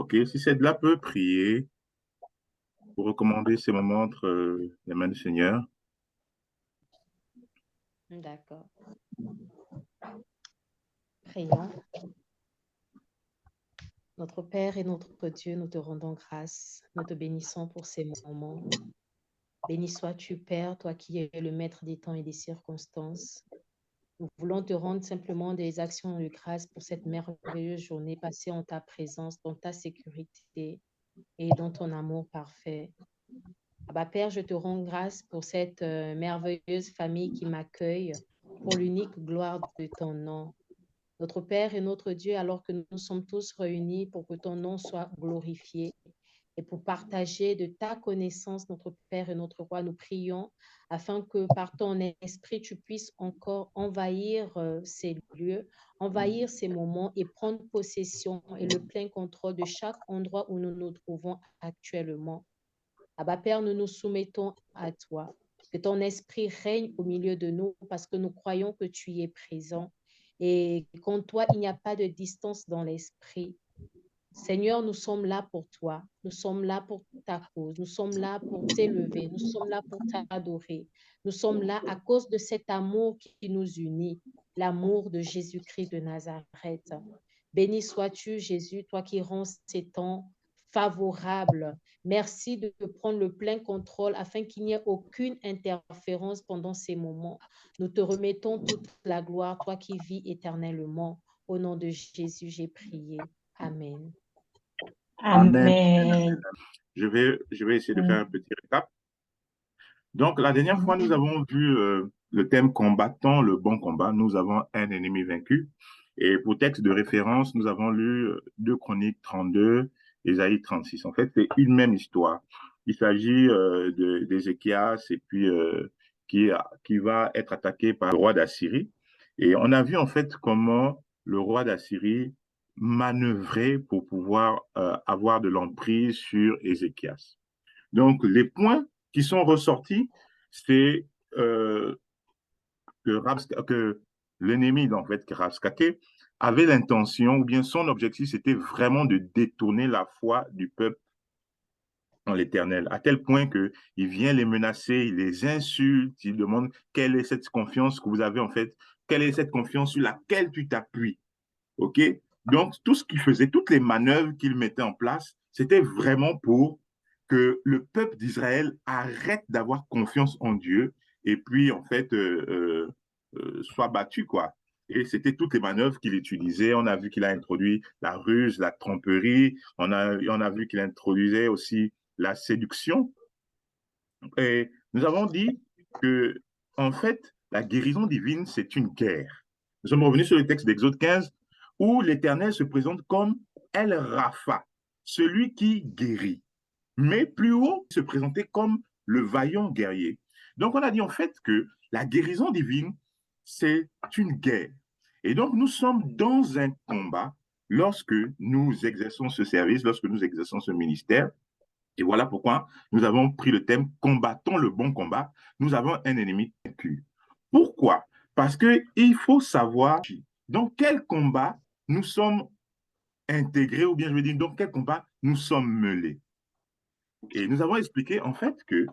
Ok, si celle-là peut prier pour recommander ces moments entre les mains du Seigneur. D'accord. Prions. Notre Père et notre Dieu, nous te rendons grâce. Nous te bénissons pour ces moments. Béni sois-tu, Père, toi qui es le maître des temps et des circonstances. Nous voulons te rendre simplement des actions de grâce pour cette merveilleuse journée passée en ta présence, dans ta sécurité et dans ton amour parfait. Abba Père, je te rends grâce pour cette merveilleuse famille qui m'accueille, pour l'unique gloire de ton nom. Notre Père et notre Dieu, alors que nous sommes tous réunis pour que ton nom soit glorifié et pour partager de ta connaissance, notre Père et notre Roi, nous prions afin que par ton esprit, tu puisses encore envahir ces lieux, envahir ces moments et prendre possession et le plein contrôle de chaque endroit où nous nous trouvons actuellement. Abba Père, nous nous soumettons à toi. Que ton esprit règne au milieu de nous parce que nous croyons que tu y es présent. Et qu'en toi, il n'y a pas de distance dans l'esprit. Seigneur, nous sommes là pour toi. Nous sommes là pour ta cause. Nous sommes là pour t'élever. Nous sommes là pour t'adorer. Nous sommes là à cause de cet amour qui nous unit, l'amour de Jésus-Christ de Nazareth. Béni sois-tu, Jésus, toi qui rends ces temps favorables. Merci de prendre le plein contrôle afin qu'il n'y ait aucune interférence pendant ces moments. Nous te remettons toute la gloire, toi qui vis éternellement. Au nom de Jésus, j'ai prié. Amen. Amen. Amen. Je vais essayer de faire un petit récap. Donc, la dernière fois, nous avons vu le thème combattant le bon combat. Nous avons un ennemi vaincu. Et pour texte de référence, nous avons lu 2 Chroniques 32, Ésaïe 36. En fait, c'est une même histoire. Il s'agit d'Ézéchias et puis qui va être attaqué par le roi d'Assyrie. Et on a vu en fait comment le roi d'Assyrie manœuvrait pour pouvoir avoir de l'emprise sur Ézéchias. Donc, les points qui sont ressortis, c'est que l'ennemi, en fait, Rabskake, avait l'intention, ou bien son objectif, c'était vraiment de détourner la foi du peuple en l'Éternel, à tel point qu'il vient les menacer, il les insulte, il demande quelle est cette confiance que vous avez, en fait, quelle est cette confiance sur laquelle tu t'appuies. OK? Donc, tout ce qu'il faisait, toutes les manœuvres qu'il mettait en place, c'était vraiment pour que le peuple d'Israël arrête d'avoir confiance en Dieu et puis, en fait, soit battu, quoi. Et c'était toutes les manœuvres qu'il utilisait. On a vu qu'il a introduit la ruse, la tromperie. On a vu qu'il introduisait aussi la séduction. Et nous avons dit que, en fait, la guérison divine, c'est une guerre. Nous sommes revenus sur le texte d'Exode 15, où l'Éternel se présente comme El Rapha, celui qui guérit. Mais plus haut, il se présentait comme le vaillant guerrier. Donc, on a dit en fait que la guérison divine, c'est une guerre. Et donc, nous sommes dans un combat lorsque nous exerçons ce service, lorsque nous exerçons ce ministère. Et voilà pourquoi nous avons pris le thème combattons le bon combat. Nous avons un ennemi vaincu. Pourquoi? Parce qu'il faut savoir dans quel combat nous sommes intégrés, ou bien je veux dire, dans quel combat nous sommes mêlés. Et nous avons expliqué en fait que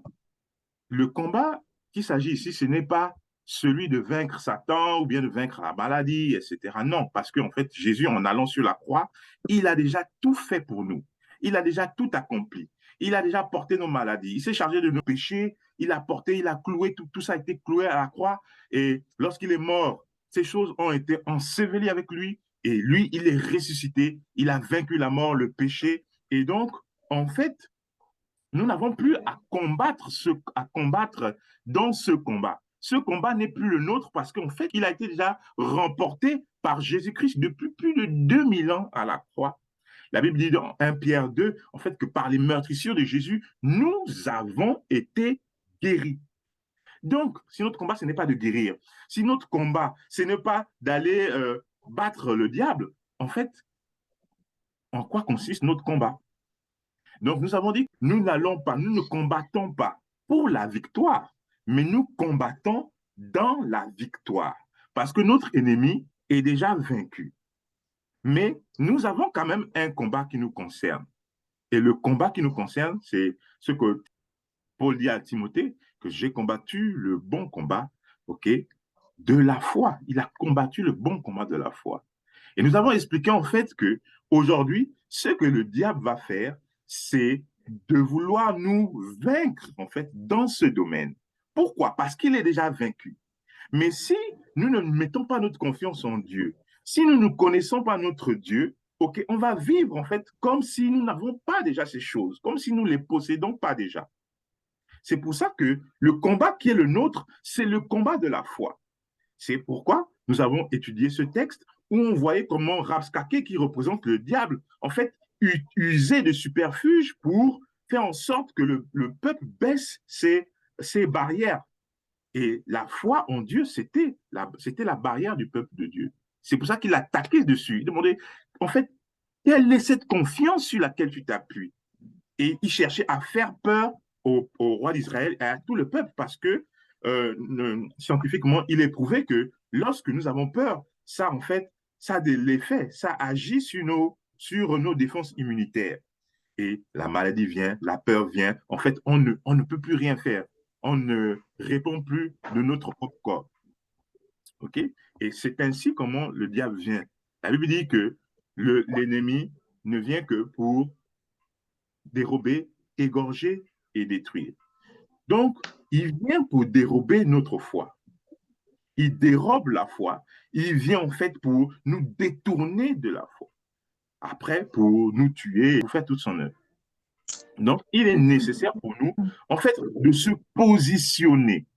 le combat qu'il s'agit ici, ce n'est pas celui de vaincre Satan ou bien de vaincre la maladie, etc. Non, parce qu'en fait, Jésus, en allant sur la croix, il a déjà tout fait pour nous. Il a déjà tout accompli. Il a déjà porté nos maladies. Il s'est chargé de nos péchés. Il a porté, il a cloué, tout ça a été cloué à la croix. Et lorsqu'il est mort, ces choses ont été ensevelies avec lui. Et lui, il est ressuscité. Il a vaincu la mort, le péché. Et donc, en fait, nous n'avons plus à combattre dans ce combat. Ce combat n'est plus le nôtre parce qu'en fait, il a été déjà remporté par Jésus-Christ depuis plus de 2000 ans à la croix. La Bible dit dans 1 Pierre 2, en fait, que par les meurtrissures de Jésus, nous avons été guéris. Donc, si notre combat, ce n'est pas de guérir, si notre combat, ce n'est pas d'aller battre le diable, en fait, en quoi consiste notre combat? Donc, nous avons dit, nous ne combattons pas pour la victoire, mais nous combattons dans la victoire. Parce que notre ennemi est déjà vaincu. Mais nous avons quand même un combat qui nous concerne. Et le combat qui nous concerne, c'est ce que Paul dit à Timothée, que j'ai combattu le bon combat, ok, de la foi. Il a combattu le bon combat de la foi. Et nous avons expliqué en fait que aujourd'hui, ce que le diable va faire, c'est de vouloir nous vaincre en fait dans ce domaine. Pourquoi? Parce qu'il est déjà vaincu. Mais si nous ne mettons pas notre confiance en Dieu, si nous ne connaissons pas notre Dieu, ok, on va vivre en fait comme si nous n'avons pas déjà ces choses, comme si nous ne les possédons pas déjà. C'est pour ça que le combat qui est le nôtre, c'est le combat de la foi. C'est pourquoi nous avons étudié ce texte où on voyait comment Rabskake, qui représente le diable, en fait, usait de superfuges pour faire en sorte que le peuple baisse ses barrières. Et la foi en Dieu, c'était la barrière du peuple de Dieu. C'est pour ça qu'il attaquait dessus. Il demandait, en fait, quelle est cette confiance sur laquelle tu t'appuies? Et il cherchait à faire peur au roi d'Israël et à tout le peuple parce que scientifiquement, il est prouvé que lorsque nous avons peur, ça, en fait, ça a de l'effet, ça agit sur nos défenses immunitaires. Et la maladie vient, la peur vient. En fait, on ne peut plus rien faire. On ne répond plus de notre propre corps. OK? Et c'est ainsi comment le diable vient. La Bible dit que l'ennemi ne vient que pour dérober, égorger et détruire. Donc, il vient pour dérober notre foi. Il dérobe la foi. Il vient en fait pour nous détourner de la foi. Après, pour nous tuer, pour faire toute son œuvre. Donc, il est nécessaire pour nous, en fait, de se positionner.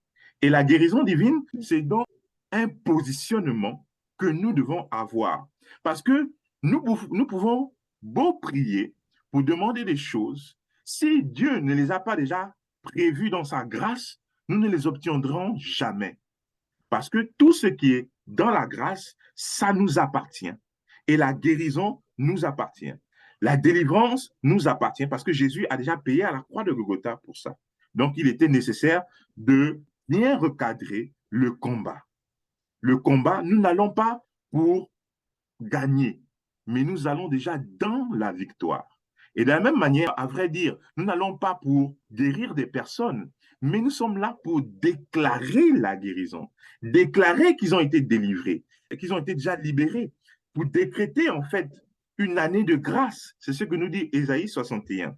Et la guérison divine, c'est donc un positionnement que nous devons avoir. Parce que nous pouvons beau prier pour demander des choses, si Dieu ne les a pas déjà prévues dans sa grâce, nous ne les obtiendrons jamais. Parce que tout ce qui est dans la grâce, ça nous appartient. Et la guérison nous appartient. La délivrance nous appartient parce que Jésus a déjà payé à la croix de Golgotha pour ça. Donc, il était nécessaire de bien recadrer le combat. Le combat, nous n'allons pas pour gagner, mais nous allons déjà dans la victoire. Et de la même manière, à vrai dire, nous n'allons pas pour guérir des personnes, mais nous sommes là pour déclarer la guérison, déclarer qu'ils ont été délivrés, qu'ils ont été déjà libérés, pour décréter en fait une année de grâce. C'est ce que nous dit Ésaïe 61.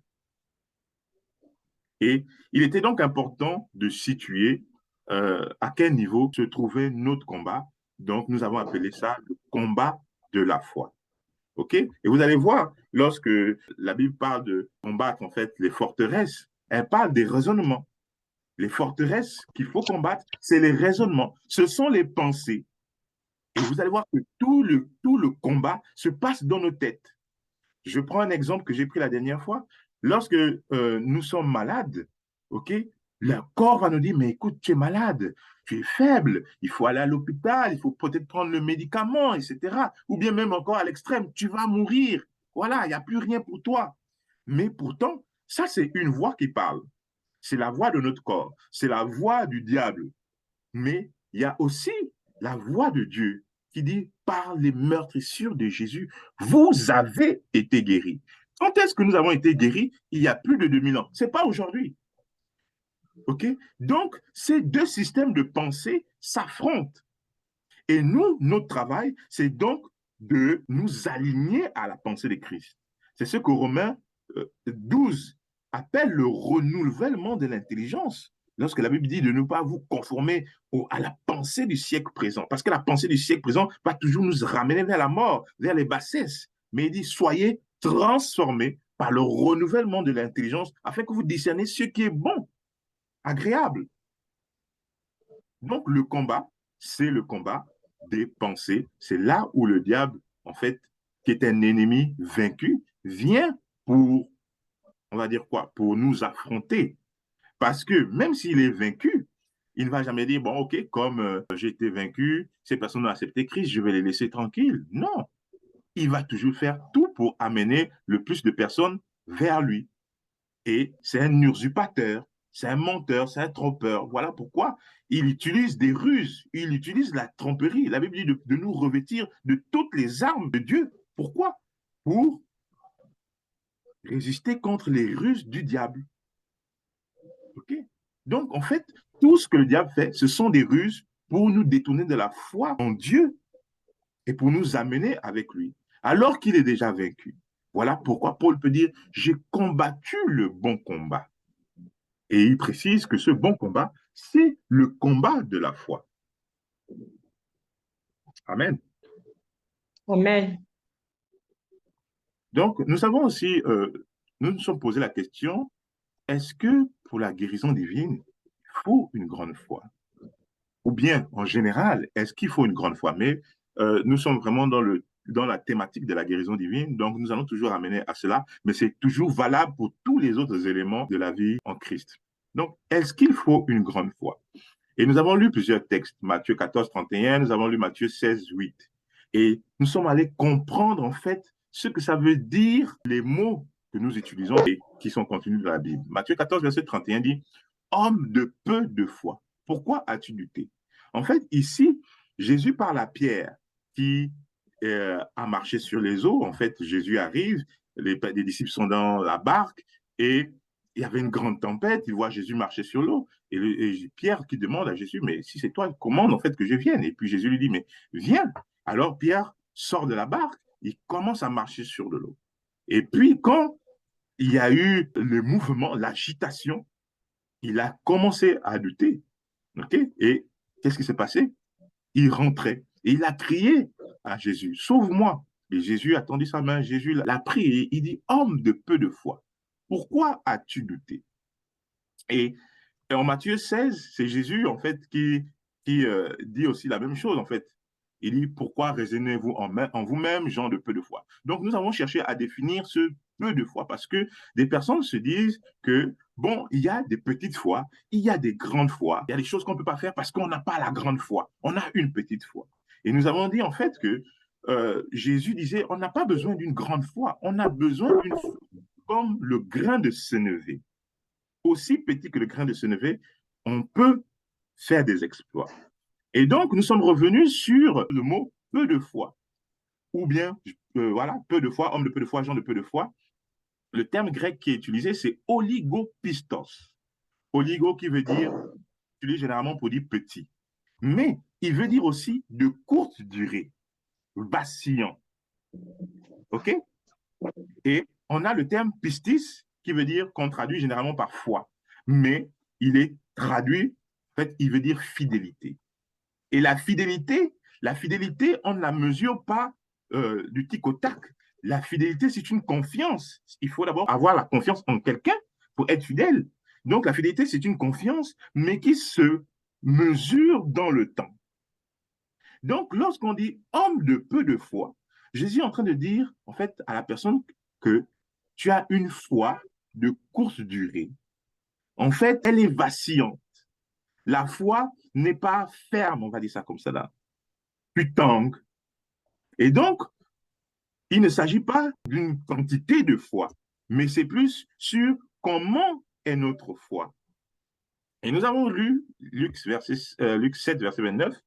Et il était donc important de situer à quel niveau se trouvait notre combat. Donc, nous avons appelé ça le combat de la foi. OK? Et vous allez voir, lorsque la Bible parle de combattre en fait les forteresses, elle parle des raisonnements. Les forteresses qu'il faut combattre, c'est les raisonnements. Ce sont les pensées. Et vous allez voir que tout le combat se passe dans nos têtes. Je prends un exemple que j'ai pris la dernière fois. Lorsque nous sommes malades, OK, le corps va nous dire, mais écoute, tu es malade, tu es faible, il faut aller à l'hôpital, il faut peut-être prendre le médicament, etc. Ou bien même encore à l'extrême, tu vas mourir. Voilà, il n'y a plus rien pour toi. Mais pourtant, ça, c'est une voix qui parle. C'est la voix de notre corps. C'est la voix du diable. Mais il y a aussi la voix de Dieu qui dit, par les meurtrissures de Jésus, vous avez été guéris. Quand est-ce que nous avons été guéris? Il y a plus de 2000 ans. Ce n'est pas aujourd'hui. OK? Donc, ces deux systèmes de pensée s'affrontent. Et nous, notre travail, c'est donc de nous aligner à la pensée de Christ. C'est ce que Romains 12 appelle le renouvellement de l'intelligence. Lorsque la Bible dit de ne pas vous conformer à la pensée du siècle présent. Parce que la pensée du siècle présent va toujours nous ramener vers la mort, vers les bassesses. Mais il dit, soyez transformés par le renouvellement de l'intelligence afin que vous discerniez ce qui est bon, agréable. Donc, le combat, c'est le combat des pensées. C'est là où le diable, en fait, qui est un ennemi vaincu, vient pour, on va dire quoi, pour nous affronter. Parce que même s'il est vaincu, il ne va jamais dire, bon, OK, comme j'ai été vaincu, ces personnes ont accepté Christ, je vais les laisser tranquilles. Non, il va toujours faire tout pour amener le plus de personnes vers lui. Et c'est un usurpateur, c'est un menteur, c'est un trompeur. Voilà pourquoi il utilise des ruses, il utilise la tromperie. La Bible dit de nous revêtir de toutes les armes de Dieu Pourquoi? Pour résister contre les ruses du diable. OK? Donc, en fait, tout ce que le diable fait, ce sont des ruses pour nous détourner de la foi en Dieu et pour nous amener avec lui, alors qu'il est déjà vaincu. Voilà pourquoi Paul peut dire, j'ai combattu le bon combat. Et il précise que ce bon combat, c'est le combat de la foi. Amen. Amen. Donc, nous avons aussi, nous nous sommes posé la question, est-ce que pour la guérison divine, il faut une grande foi? Ou bien, en général, est-ce qu'il faut une grande foi? Mais nous sommes vraiment dans la thématique de la guérison divine, donc nous allons toujours amener à cela, mais c'est toujours valable pour tous les autres éléments de la vie en Christ. Donc, est-ce qu'il faut une grande foi? Et nous avons lu plusieurs textes, Matthieu 14, 31, nous avons lu Matthieu 16, 8. Et nous sommes allés comprendre en fait ce que ça veut dire, les mots que nous utilisons et qui sont contenus dans la Bible. Matthieu 14, verset 31 dit, homme de peu de foi, pourquoi as-tu douté? En fait, ici, Jésus parle à Pierre qui a marché sur les eaux. En fait, Jésus arrive, les disciples sont dans la barque et il y avait une grande tempête, il voit Jésus marcher sur l'eau. Et Pierre qui demande à Jésus, mais si c'est toi, commande en fait que je vienne. Et puis Jésus lui dit, mais viens. Alors Pierre sort de la barque, il commence à marcher sur de l'eau. Et puis quand il y a eu le mouvement, l'agitation, il a commencé à douter. Okay? Et qu'est-ce qui s'est passé? Il rentrait et il a crié à Jésus, sauve-moi. Et Jésus a tendu sa main, Jésus l'a pris et il dit, homme de peu de foi, pourquoi as-tu douté? Et en Matthieu 16, c'est Jésus, en fait, qui dit aussi la même chose, en fait. Il dit, pourquoi raisonnez-vous en vous-même, gens de peu de foi? Donc, nous avons cherché à définir ce peu de foi parce que des personnes se disent que, bon, il y a des petites foi, il y a des grandes foi, il y a des choses qu'on ne peut pas faire parce qu'on n'a pas la grande foi, on a une petite foi. Et nous avons dit, en fait, que Jésus disait, on n'a pas besoin d'une grande foi, on a besoin d'une foi comme le grain de sénévé. Aussi petit que le grain de sénévé, on peut faire des exploits. Et donc, nous sommes revenus sur le mot peu de foi, ou bien, voilà, peu de foi, homme de peu de foi, gens de peu de foi. Le terme grec qui est utilisé, c'est oligopistos. Oligo qui veut dire, utilisé généralement pour dire petit. Mais il veut dire aussi de courte durée, vacillant. OK? Et on a le terme pistis qui veut dire, qu'on traduit généralement par foi. Mais il est traduit, en fait, il veut dire fidélité. Et la fidélité, on ne la mesure pas du tic au tac. La fidélité, c'est une confiance. Il faut d'abord avoir la confiance en quelqu'un pour être fidèle. Donc, la fidélité, c'est une confiance, mais qui se mesure dans le temps. Donc, lorsqu'on dit homme de peu de foi, Jésus est en train de dire, en fait, à la personne que tu as une foi de courte durée. En fait, elle est vacillante. La foi n'est pas ferme, on va dire ça comme ça là, plus tendre. Et donc, il ne s'agit pas d'une quantité de foi, mais c'est plus sur comment est notre foi. Et nous avons lu Luc 7, verset 29.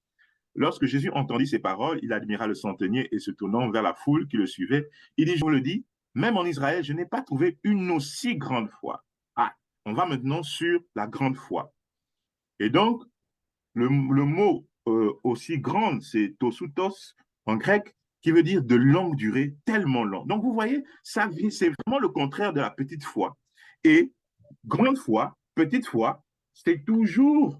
Lorsque Jésus entendit ces paroles, il admira le centenier et se tournant vers la foule qui le suivait, il dit, je vous le dis, même en Israël, je n'ai pas trouvé une aussi grande foi. Ah, on va maintenant sur la grande foi. Et donc, le mot aussi grande, c'est tosoutos en grec, qui veut dire de longue durée, tellement long. Donc, vous voyez, ça, c'est vraiment le contraire de la petite foi. Et grande foi, petite foi, c'est toujours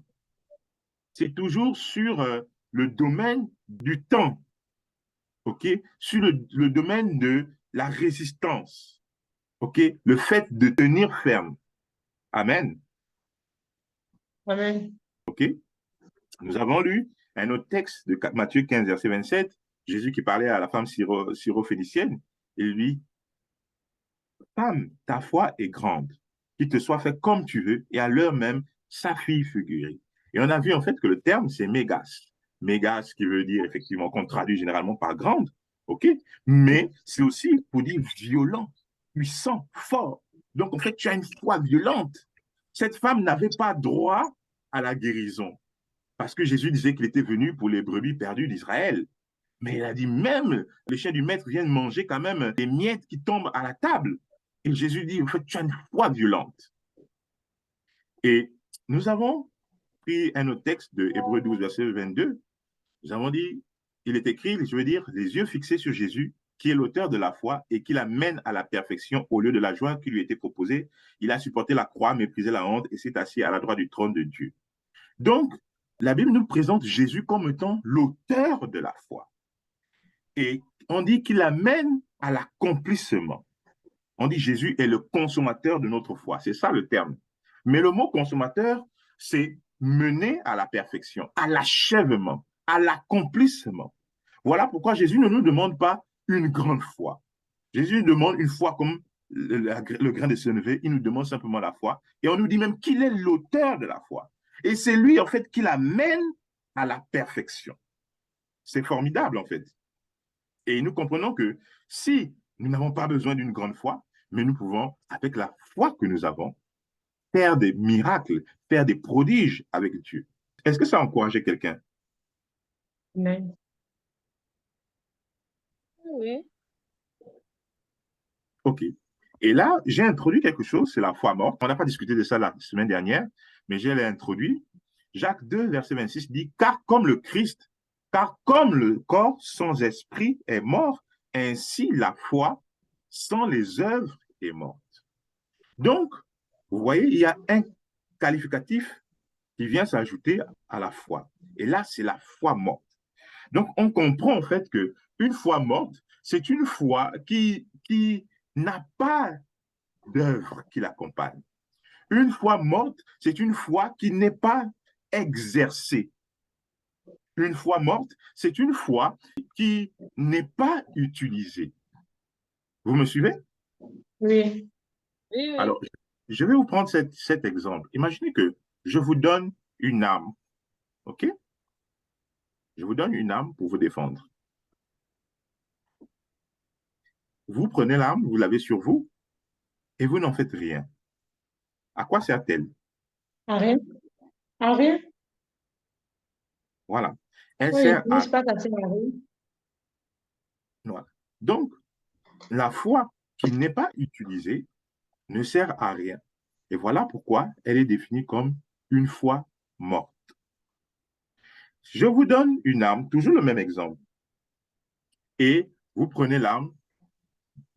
sur le domaine du temps, ok? Sur le domaine de la résistance, ok? Le fait de tenir ferme. Amen. Amen. Ok? Nous avons lu un autre texte de Matthieu 15, verset 27, Jésus qui parlait à la femme syrophénicienne, il lui, femme, ta foi est grande, qu'il te soit fait comme tu veux, et à l'heure même, sa fille fut guérie. Et on a vu en fait que le terme, c'est mégas. Mégas qui veut dire effectivement, qu'on traduit généralement par grande, ok? Mais c'est aussi pour dire violent, puissant, fort. Donc en fait, tu as une foi violente. Cette femme n'avait pas droit à la guérison. Parce que Jésus disait qu'il était venu pour les brebis perdues d'Israël. Mais il a dit, même les chiens du maître viennent manger quand même des miettes qui tombent à la table. Et Jésus dit, en fait, tu as une foi violente. Et nous avons pris un autre texte de Hébreux 12, verset 22. Nous avons dit, il est écrit, je veux dire, les yeux fixés sur Jésus, qui est l'auteur de la foi et qui l'amène à la perfection au lieu de la joie qui lui était proposée. Il a supporté la croix, méprisé la honte et s'est assis à la droite du trône de Dieu. Donc, la Bible nous présente Jésus comme étant l'auteur de la foi. Et on dit qu'il amène à l'accomplissement. On dit Jésus est le consommateur de notre foi. C'est ça le terme. Mais le mot consommateur, c'est mener à la perfection, à l'achèvement, à l'accomplissement. Voilà pourquoi Jésus ne nous demande pas une grande foi. Jésus nous demande une foi comme le grain de sénévé. Il nous demande simplement la foi. Et on nous dit même qu'il est l'auteur de la foi. Et c'est lui, en fait, qui l'amène à la perfection. C'est formidable, en fait. Et nous comprenons que si nous n'avons pas besoin d'une grande foi, mais nous pouvons, avec la foi que nous avons, faire des miracles, faire des prodiges avec Dieu. Est-ce que ça a encouragé quelqu'un? Amen. Oui. OK. Et là, j'ai introduit quelque chose, c'est la foi morte. On n'a pas discuté de ça la semaine dernière, mais je l'ai introduit. Jacques 2, verset 26 dit, car comme le corps sans esprit est mort, ainsi la foi sans les œuvres est morte. Donc, vous voyez, il y a un qualificatif qui vient s'ajouter à la foi. Et là, c'est la foi morte. Donc, on comprend en fait que une foi morte, c'est une foi qui n'a pas d'œuvre qui l'accompagne. Une foi morte, c'est une foi qui n'est pas exercée. Une foi morte, c'est une foi qui n'est pas utilisée. Vous me suivez? Oui. Oui, oui. Alors, je vais vous prendre cet exemple. Imaginez que je vous donne une arme, OK? Je vous donne une arme pour vous défendre. Vous prenez l'arme, vous l'avez sur vous, et vous n'en faites rien. À quoi sert-elle? À rien. À rien. Voilà. Elle On sert à... n'utilise pas ça sert à rien. Voilà. Donc, la foi qui n'est pas utilisée ne sert à rien. Et voilà pourquoi elle est définie comme une foi morte. Je vous donne une arme, toujours le même exemple, et vous prenez l'arme,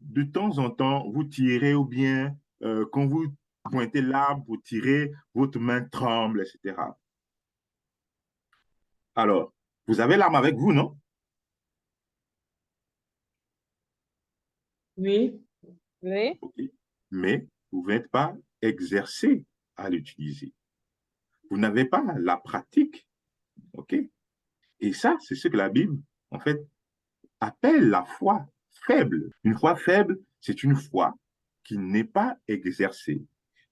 de temps en temps, vous tirez ou bien quand vous pointez l'arme, vous tirez, votre main tremble, etc. Alors, vous avez l'arme avec vous, non? Oui. Oui. Okay. Mais vous n'êtes pas exercé à l'utiliser. Vous n'avez pas la pratique. OK? Et ça, c'est ce que la Bible, en fait, appelle la foi faible. Une foi faible, c'est une foi qui n'est pas exercée,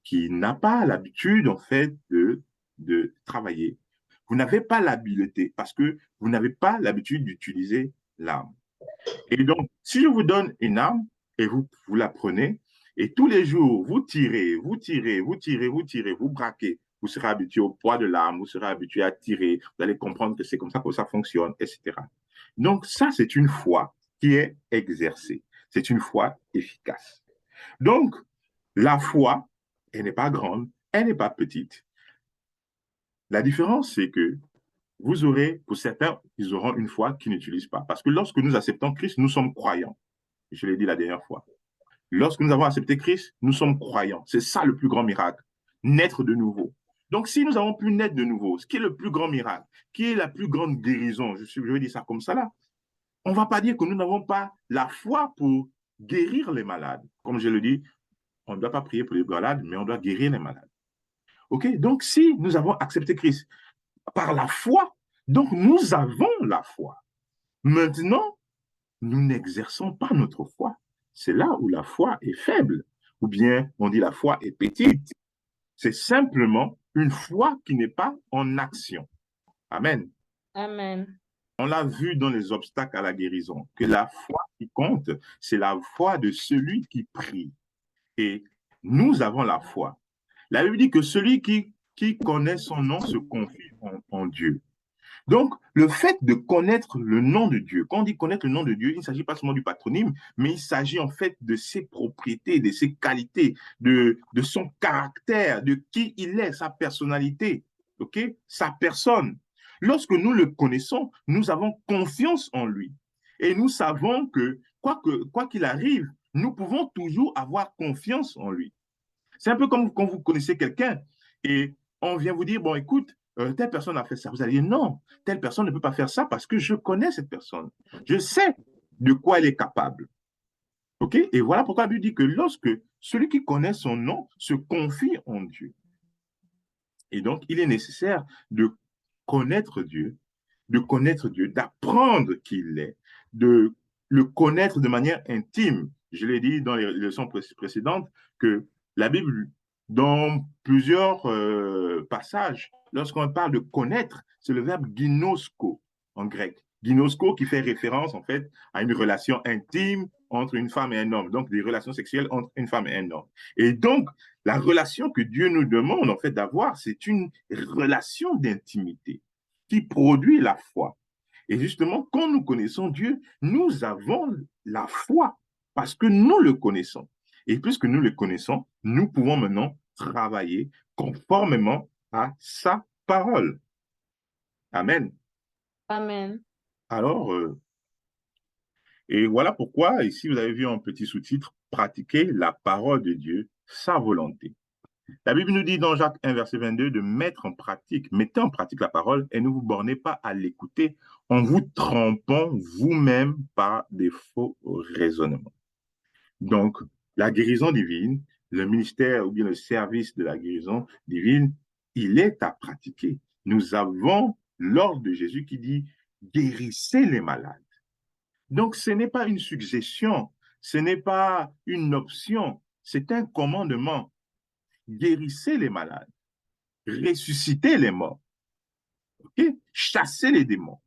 qui n'a pas l'habitude, en fait, de travailler. Vous n'avez pas l'habileté parce que vous n'avez pas l'habitude d'utiliser l'arme. Et donc, si je vous donne une arme et vous la prenez, et tous les jours, vous tirez, vous tirez, vous tirez, vous tirez, vous braquez, vous serez habitué au poids de l'arme, vous serez habitué à tirer, vous allez comprendre que c'est comme ça que ça fonctionne, etc. Donc, ça, c'est une foi qui est exercée. C'est une foi efficace. Donc, la foi, elle n'est pas grande, elle n'est pas petite. La différence, c'est que vous aurez, pour certains, ils auront une foi qu'ils n'utilisent pas. Parce que lorsque nous acceptons Christ, nous sommes croyants. Je l'ai dit la dernière fois. Lorsque nous avons accepté Christ, nous sommes croyants. C'est ça le plus grand miracle, naître de nouveau. Donc, si nous avons pu naître de nouveau, ce qui est le plus grand miracle, qui est la plus grande guérison, je vais dire ça comme ça là, on ne va pas dire que nous n'avons pas la foi pour guérir les malades. Comme je le dis, on ne doit pas prier pour les malades, mais on doit guérir les malades. OK? Donc, si nous avons accepté Christ par la foi, donc nous avons la foi. Maintenant, nous n'exerçons pas notre foi. C'est là où la foi est faible, ou bien on dit la foi est petite. C'est simplement une foi qui n'est pas en action. Amen. Amen. On l'a vu dans les obstacles à la guérison, que la foi qui compte, c'est la foi de celui qui prie. Et nous avons la foi. La Bible dit que celui qui connaît son nom se confie en Dieu. Donc, le fait de connaître le nom de Dieu, quand on dit connaître le nom de Dieu, il ne s'agit pas seulement du patronyme, mais il s'agit en fait de ses propriétés, de ses qualités, de son caractère, de qui il est, sa personnalité, ok, sa personne. Lorsque nous le connaissons, nous avons confiance en lui. Et nous savons que, quoi qu'il arrive, nous pouvons toujours avoir confiance en lui. C'est un peu comme quand vous connaissez quelqu'un et on vient vous dire, bon, écoute, telle personne a fait ça. Vous allez dire, non, telle personne ne peut pas faire ça parce que je connais cette personne. Je sais de quoi elle est capable. OK? Et voilà pourquoi la Bible dit que lorsque celui qui connaît son nom se confie en Dieu. Et donc, il est nécessaire de connaître Dieu, d'apprendre qui il est, de le connaître de manière intime. Je l'ai dit dans les leçons précédentes que la Bible, dans plusieurs passages, lorsqu'on parle de connaître, c'est le verbe ginosko en grec. Ginosko qui fait référence en fait à une relation intime entre une femme et un homme, donc des relations sexuelles entre une femme et un homme. Et donc, la relation que Dieu nous demande en fait d'avoir, c'est une relation d'intimité qui produit la foi. Et justement, quand nous connaissons Dieu, nous avons la foi parce que nous le connaissons. Et puisque nous le connaissons, nous pouvons maintenant travailler conformément à sa parole. Amen. Amen. Alors, et voilà pourquoi, ici, vous avez vu un petit sous-titre, pratiquer la parole de Dieu, sa volonté. La Bible nous dit dans Jacques 1, verset 22, de mettre en pratique, mettez en pratique la parole et ne vous bornez pas à l'écouter en vous trompant vous-même par des faux raisonnements. Donc, la guérison divine, le ministère ou bien le service de la guérison divine, il est à pratiquer. Nous avons l'ordre de Jésus qui dit guérissez les malades. Donc, ce n'est pas une suggestion, ce n'est pas une option, c'est un commandement. Guérissez les malades, ressuscitez les morts, okay? Chassez les démons.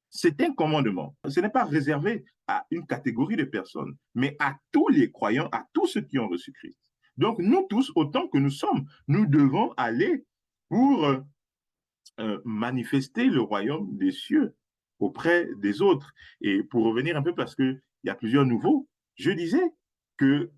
C'est un commandement. Ce n'est pas réservé à une catégorie de personnes, mais à tous les croyants, à tous ceux qui ont reçu Christ. Donc, nous tous, autant que nous sommes, nous devons aller pour manifester le royaume des cieux auprès des autres. Et pour revenir un peu, parce qu'il y a plusieurs nouveaux, je disais que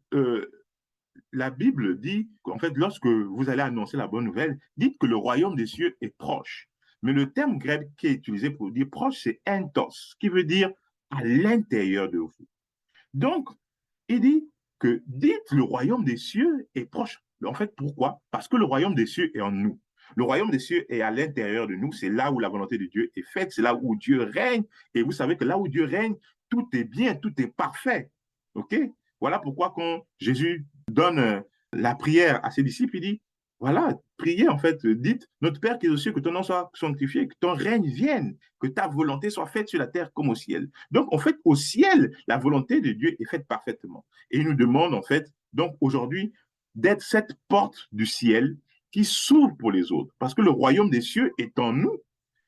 la Bible dit qu'en fait, lorsque vous allez annoncer la bonne nouvelle, dites que le royaume des cieux est proche. Mais le terme grec qui est utilisé pour dire proche, c'est entos, qui veut dire à l'intérieur de vous. Donc, il dit que dites le royaume des cieux est proche. En fait, pourquoi? Parce que le royaume des cieux est en nous. Le royaume des cieux est à l'intérieur de nous. C'est là où la volonté de Dieu est faite. C'est là où Dieu règne. Et vous savez que là où Dieu règne, tout est bien, tout est parfait. OK? Voilà pourquoi quand Jésus donne la prière à ses disciples, il dit, voilà, priez en fait, dites, notre Père qui est aux cieux, que ton nom soit sanctifié, que ton règne vienne, que ta volonté soit faite sur la terre comme au ciel. Donc, en fait, au ciel, la volonté de Dieu est faite parfaitement. Et il nous demande, en fait, donc aujourd'hui, d'être cette porte du ciel qui s'ouvre pour les autres. Parce que le royaume des cieux est en nous.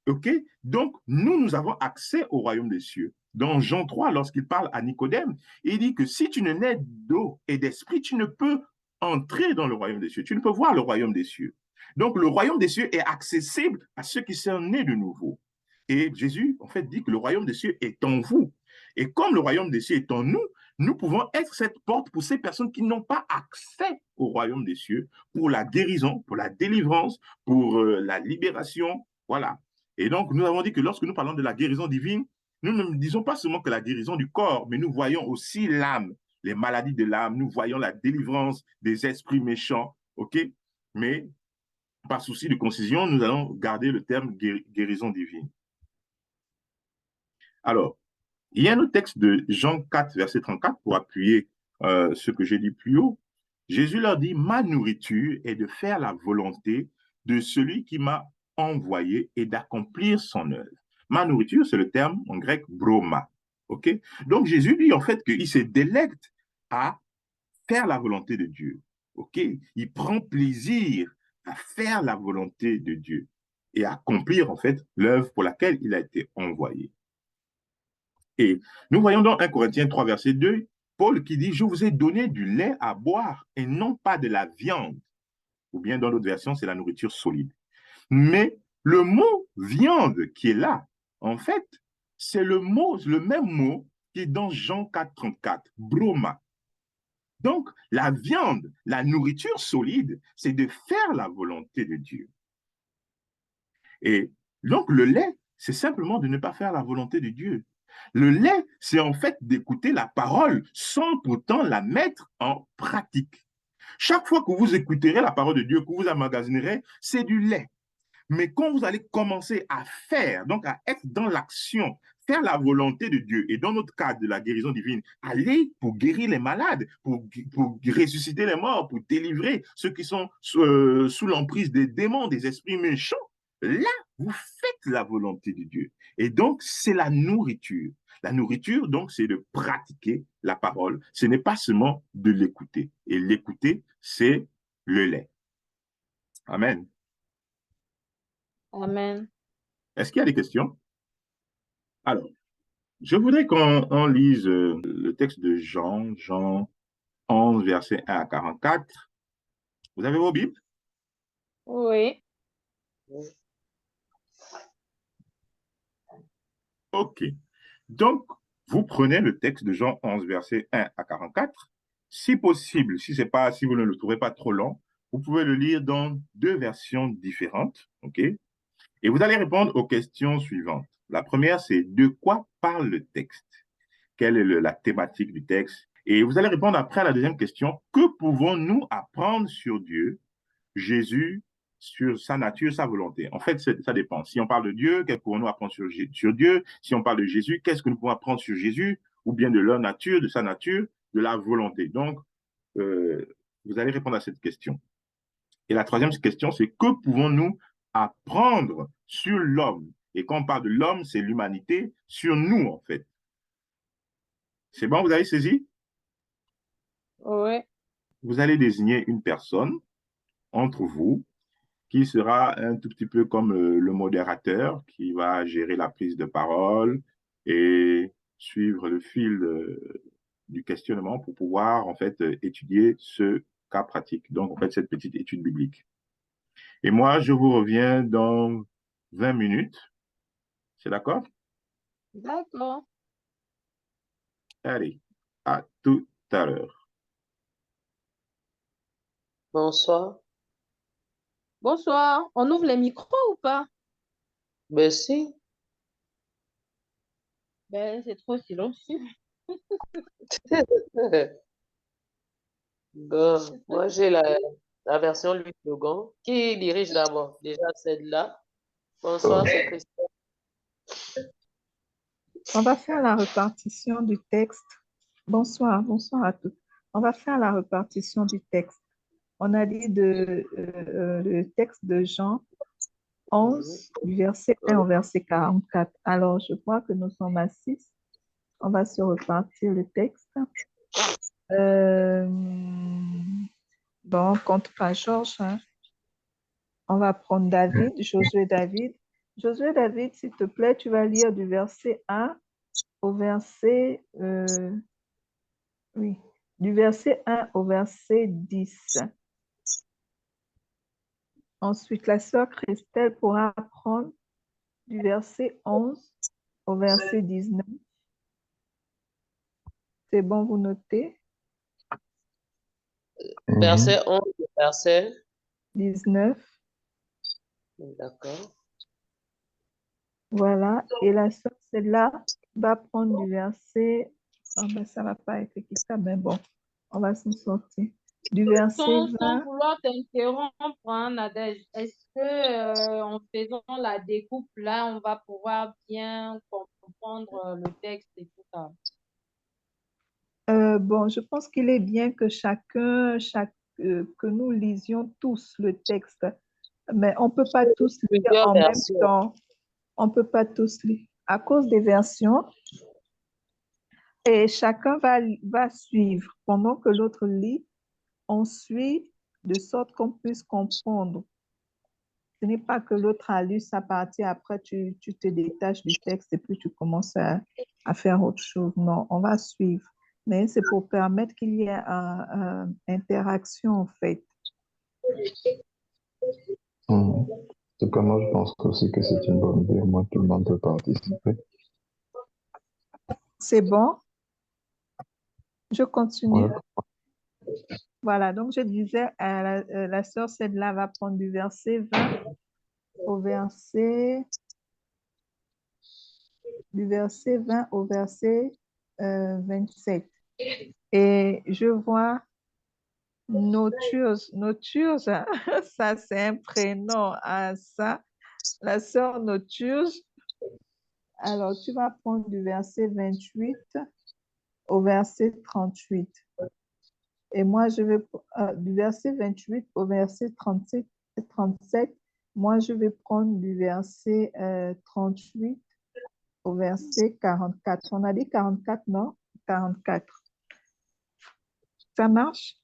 OK? Donc, nous avons accès au royaume des cieux. Dans Jean 3, lorsqu'il parle à Nicodème, il dit que si tu ne nais d'eau et d'esprit, tu ne peux entrer dans le royaume des cieux. Tu ne peux voir le royaume des cieux. Donc, le royaume des cieux est accessible à ceux qui sont nés de nouveau. Et Jésus, en fait, dit que le royaume des cieux est en vous. Et comme le royaume des cieux est en nous, nous pouvons être cette porte pour ces personnes qui n'ont pas accès au royaume des cieux, pour la guérison, pour la délivrance, pour la libération. Voilà. Et donc, nous avons dit que lorsque nous parlons de la guérison divine, nous ne disons pas seulement que la guérison du corps, mais nous voyons aussi l'âme, les maladies de l'âme, nous voyons la délivrance des esprits méchants, OK? Mais par souci de concision, nous allons garder le terme guérison divine. Alors, il y a un autre texte de Jean 4, verset 34, pour appuyer ce que j'ai dit plus haut. Jésus leur dit, ma nourriture est de faire la volonté de celui qui m'a envoyé et d'accomplir son œuvre. Ma nourriture, c'est le terme en grec broma. OK? Donc Jésus dit en fait qu'il se délecte à faire la volonté de Dieu. OK? Il prend plaisir à faire la volonté de Dieu et à accomplir en fait l'œuvre pour laquelle il a été envoyé. Et nous voyons dans 1 Corinthiens 3, verset 2, Paul qui dit, je vous ai donné du lait à boire et non pas de la viande. Ou bien dans d'autres versions, c'est la nourriture solide. Mais Le mot viande qui est là, en fait, c'est le même mot qui est dans Jean 4,34, broma. Donc, la viande, la nourriture solide, c'est de faire la volonté de Dieu. Et donc, le lait, c'est simplement de ne pas faire la volonté de Dieu. Le lait, c'est en fait d'écouter la parole sans pourtant la mettre en pratique. Chaque fois que vous écouterez la parole de Dieu, que vous emmagasinerez, c'est du lait. Mais quand vous allez commencer à faire, donc à être dans l'action, faire la volonté de Dieu, et dans notre cadre de la guérison divine, aller pour guérir les malades, pour ressusciter les morts, pour délivrer ceux qui sont sous l'emprise des démons, des esprits méchants, là, vous faites la volonté de Dieu. Et donc, c'est la nourriture. La nourriture, donc, c'est de pratiquer la parole. Ce n'est pas seulement de l'écouter. Et l'écouter, c'est le lait. Amen. Amen. Est-ce qu'il y a des questions? Alors, je voudrais qu'on lise le texte de Jean 11, verset 1 à 44. Vous avez vos Bibles? Oui. OK. Donc, vous prenez le texte de Jean 11, verset 1 à 44. Si possible, si vous ne le trouvez pas trop long, vous pouvez le lire dans deux versions différentes. OK? Et vous allez répondre aux questions suivantes. La première, c'est de quoi parle le texte? Quelle est la thématique du texte? Et vous allez répondre après à la deuxième question, que pouvons-nous apprendre sur Dieu, Jésus, sur sa nature, sa volonté? En fait, ça dépend. Si on parle de Dieu, qu'est-ce que pouvons-nous apprendre sur Dieu? Si on parle de Jésus, qu'est-ce que nous pouvons apprendre sur Jésus? Ou bien de leur nature, de sa nature, de la volonté. Donc, vous allez répondre à cette question. Et la troisième question, c'est que pouvons-nous apprendre sur l'homme? Et quand on parle de l'homme, c'est l'humanité, sur nous, en fait. C'est bon, vous avez saisi? Oui. Vous allez désigner une personne entre vous qui sera un tout petit peu comme le modérateur qui va gérer la prise de parole et suivre le fil du questionnement pour pouvoir en fait étudier ce cas pratique. Donc, en fait, cette petite étude biblique. Et moi, je vous reviens dans 20 minutes. C'est d'accord? D'accord. Allez, à tout à l'heure. Bonsoir. Bonsoir. On ouvre les micros ou pas? Merci. Ben, c'est trop silencieux. Bon, moi, j'ai la version Louis Logan. Qui dirige d'abord? Déjà, celle-là. Bonsoir, c'est Christophe. On va faire la répartition du texte. Bonsoir, bonsoir à tous. On va faire la répartition du texte. On a dit le texte de Jean 11, du verset 1 au verset 44. Alors, je crois que nous sommes à 6. On va se repartir le texte. Bon, on compte pas Georges, hein. On va prendre David, Josué David. Josué David, s'il te plaît, tu vas lire du verset 1 au verset, oui, du verset 1 au verset 10. Ensuite, la sœur Christelle pourra prendre du verset 11 au verset 19. C'est bon, vous notez? Verset 11, verset. 19. D'accord. Voilà. Et la sœur, celle-là, va prendre du verset. Ah ben, ça ne va pas être équitable, mais bon, on va s'en sortir. Du verset Sans 20. vouloir t'interrompre, hein, Nadège, est-ce que en faisant la découpe là, on va pouvoir bien comprendre le texte et tout ça? Bon, je pense qu'il est bien que que nous lisions tous le texte, mais on ne peut pas tous lire Plusieurs en même versions. temps. On ne peut pas tous lire à cause des versions et chacun va suivre. Pendant que l'autre lit, on suit de sorte qu'on puisse comprendre. Ce n'est pas que l'autre a lu sa partie, après tu te détaches du texte et puis tu commences à faire autre chose. Non, on va suivre. Mais c'est pour permettre qu'il y ait une interaction en fait. tout cas, moi, je pense aussi que c'est une bonne idée. Moi, tout le monde peut participer. C'est bon? Je continue. Ouais. Voilà, donc je disais, la sœur Cédla va prendre du verset 20 au verset, du verset 20 au verset 27. Et je vois Noturge. Noturge, ça c'est un prénom à ça. La sœur Noturge. Alors, tu vas prendre du verset 28 au verset 38. Et moi, je vais du verset 28 au verset 37. Moi, je vais prendre du verset 38 au verset 44. On a dit 44, non? 44. Ça marche?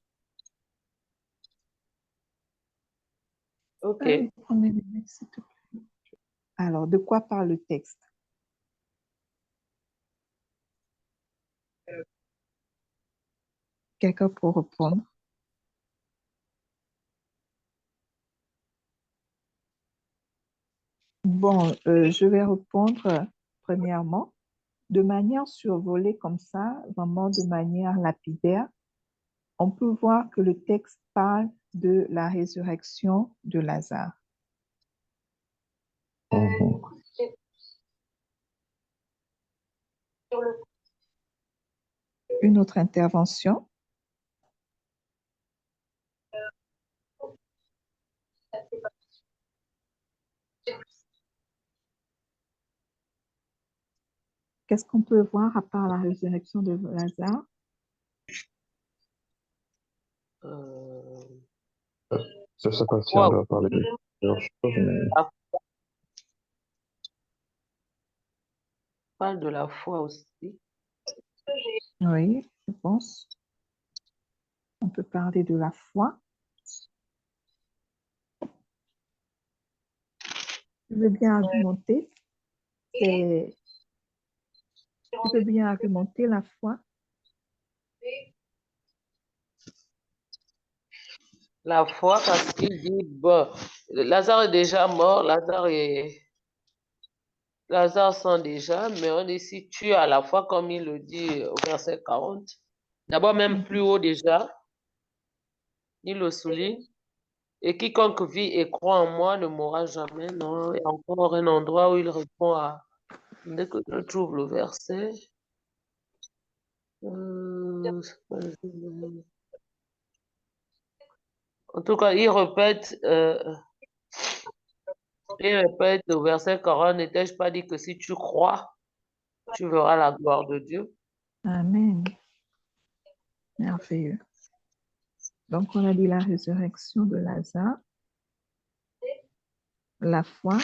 Ok. Prenez les notes, s'il te plaît. Alors, de quoi parle le texte? Quelqu'un pour répondre? Bon, je vais répondre premièrement. De manière survolée comme ça, vraiment de manière lapidaire, on peut voir que le texte parle de la résurrection de Lazare. Mhm. Une autre intervention? Qu'est-ce qu'on peut voir à part la résurrection de Lazare? Euh, Je ne sais pas si on wow. doit parler de plusieurs choses, mais Ah, on parle de la foi aussi. Oui, je pense. On peut parler de la foi. Je veux bien argumenter. Tu peux bien argumenter la foi. La foi parce qu'il dit, bon, Lazare est déjà mort, Lazare sent déjà, mais on dit si tu as la foi, comme il le dit au verset 40, d'abord même plus haut déjà, il le souligne, et quiconque vit et croit en moi ne mourra jamais. Non, il y a encore un endroit où il répond à, dès que je trouve le verset, euh, en tout cas, il répète au verset 40, n'étais-je pas dit que si tu crois, tu verras la gloire de Dieu. Amen. Merveilleux. Donc, on a dit la résurrection de Lazare, la foi,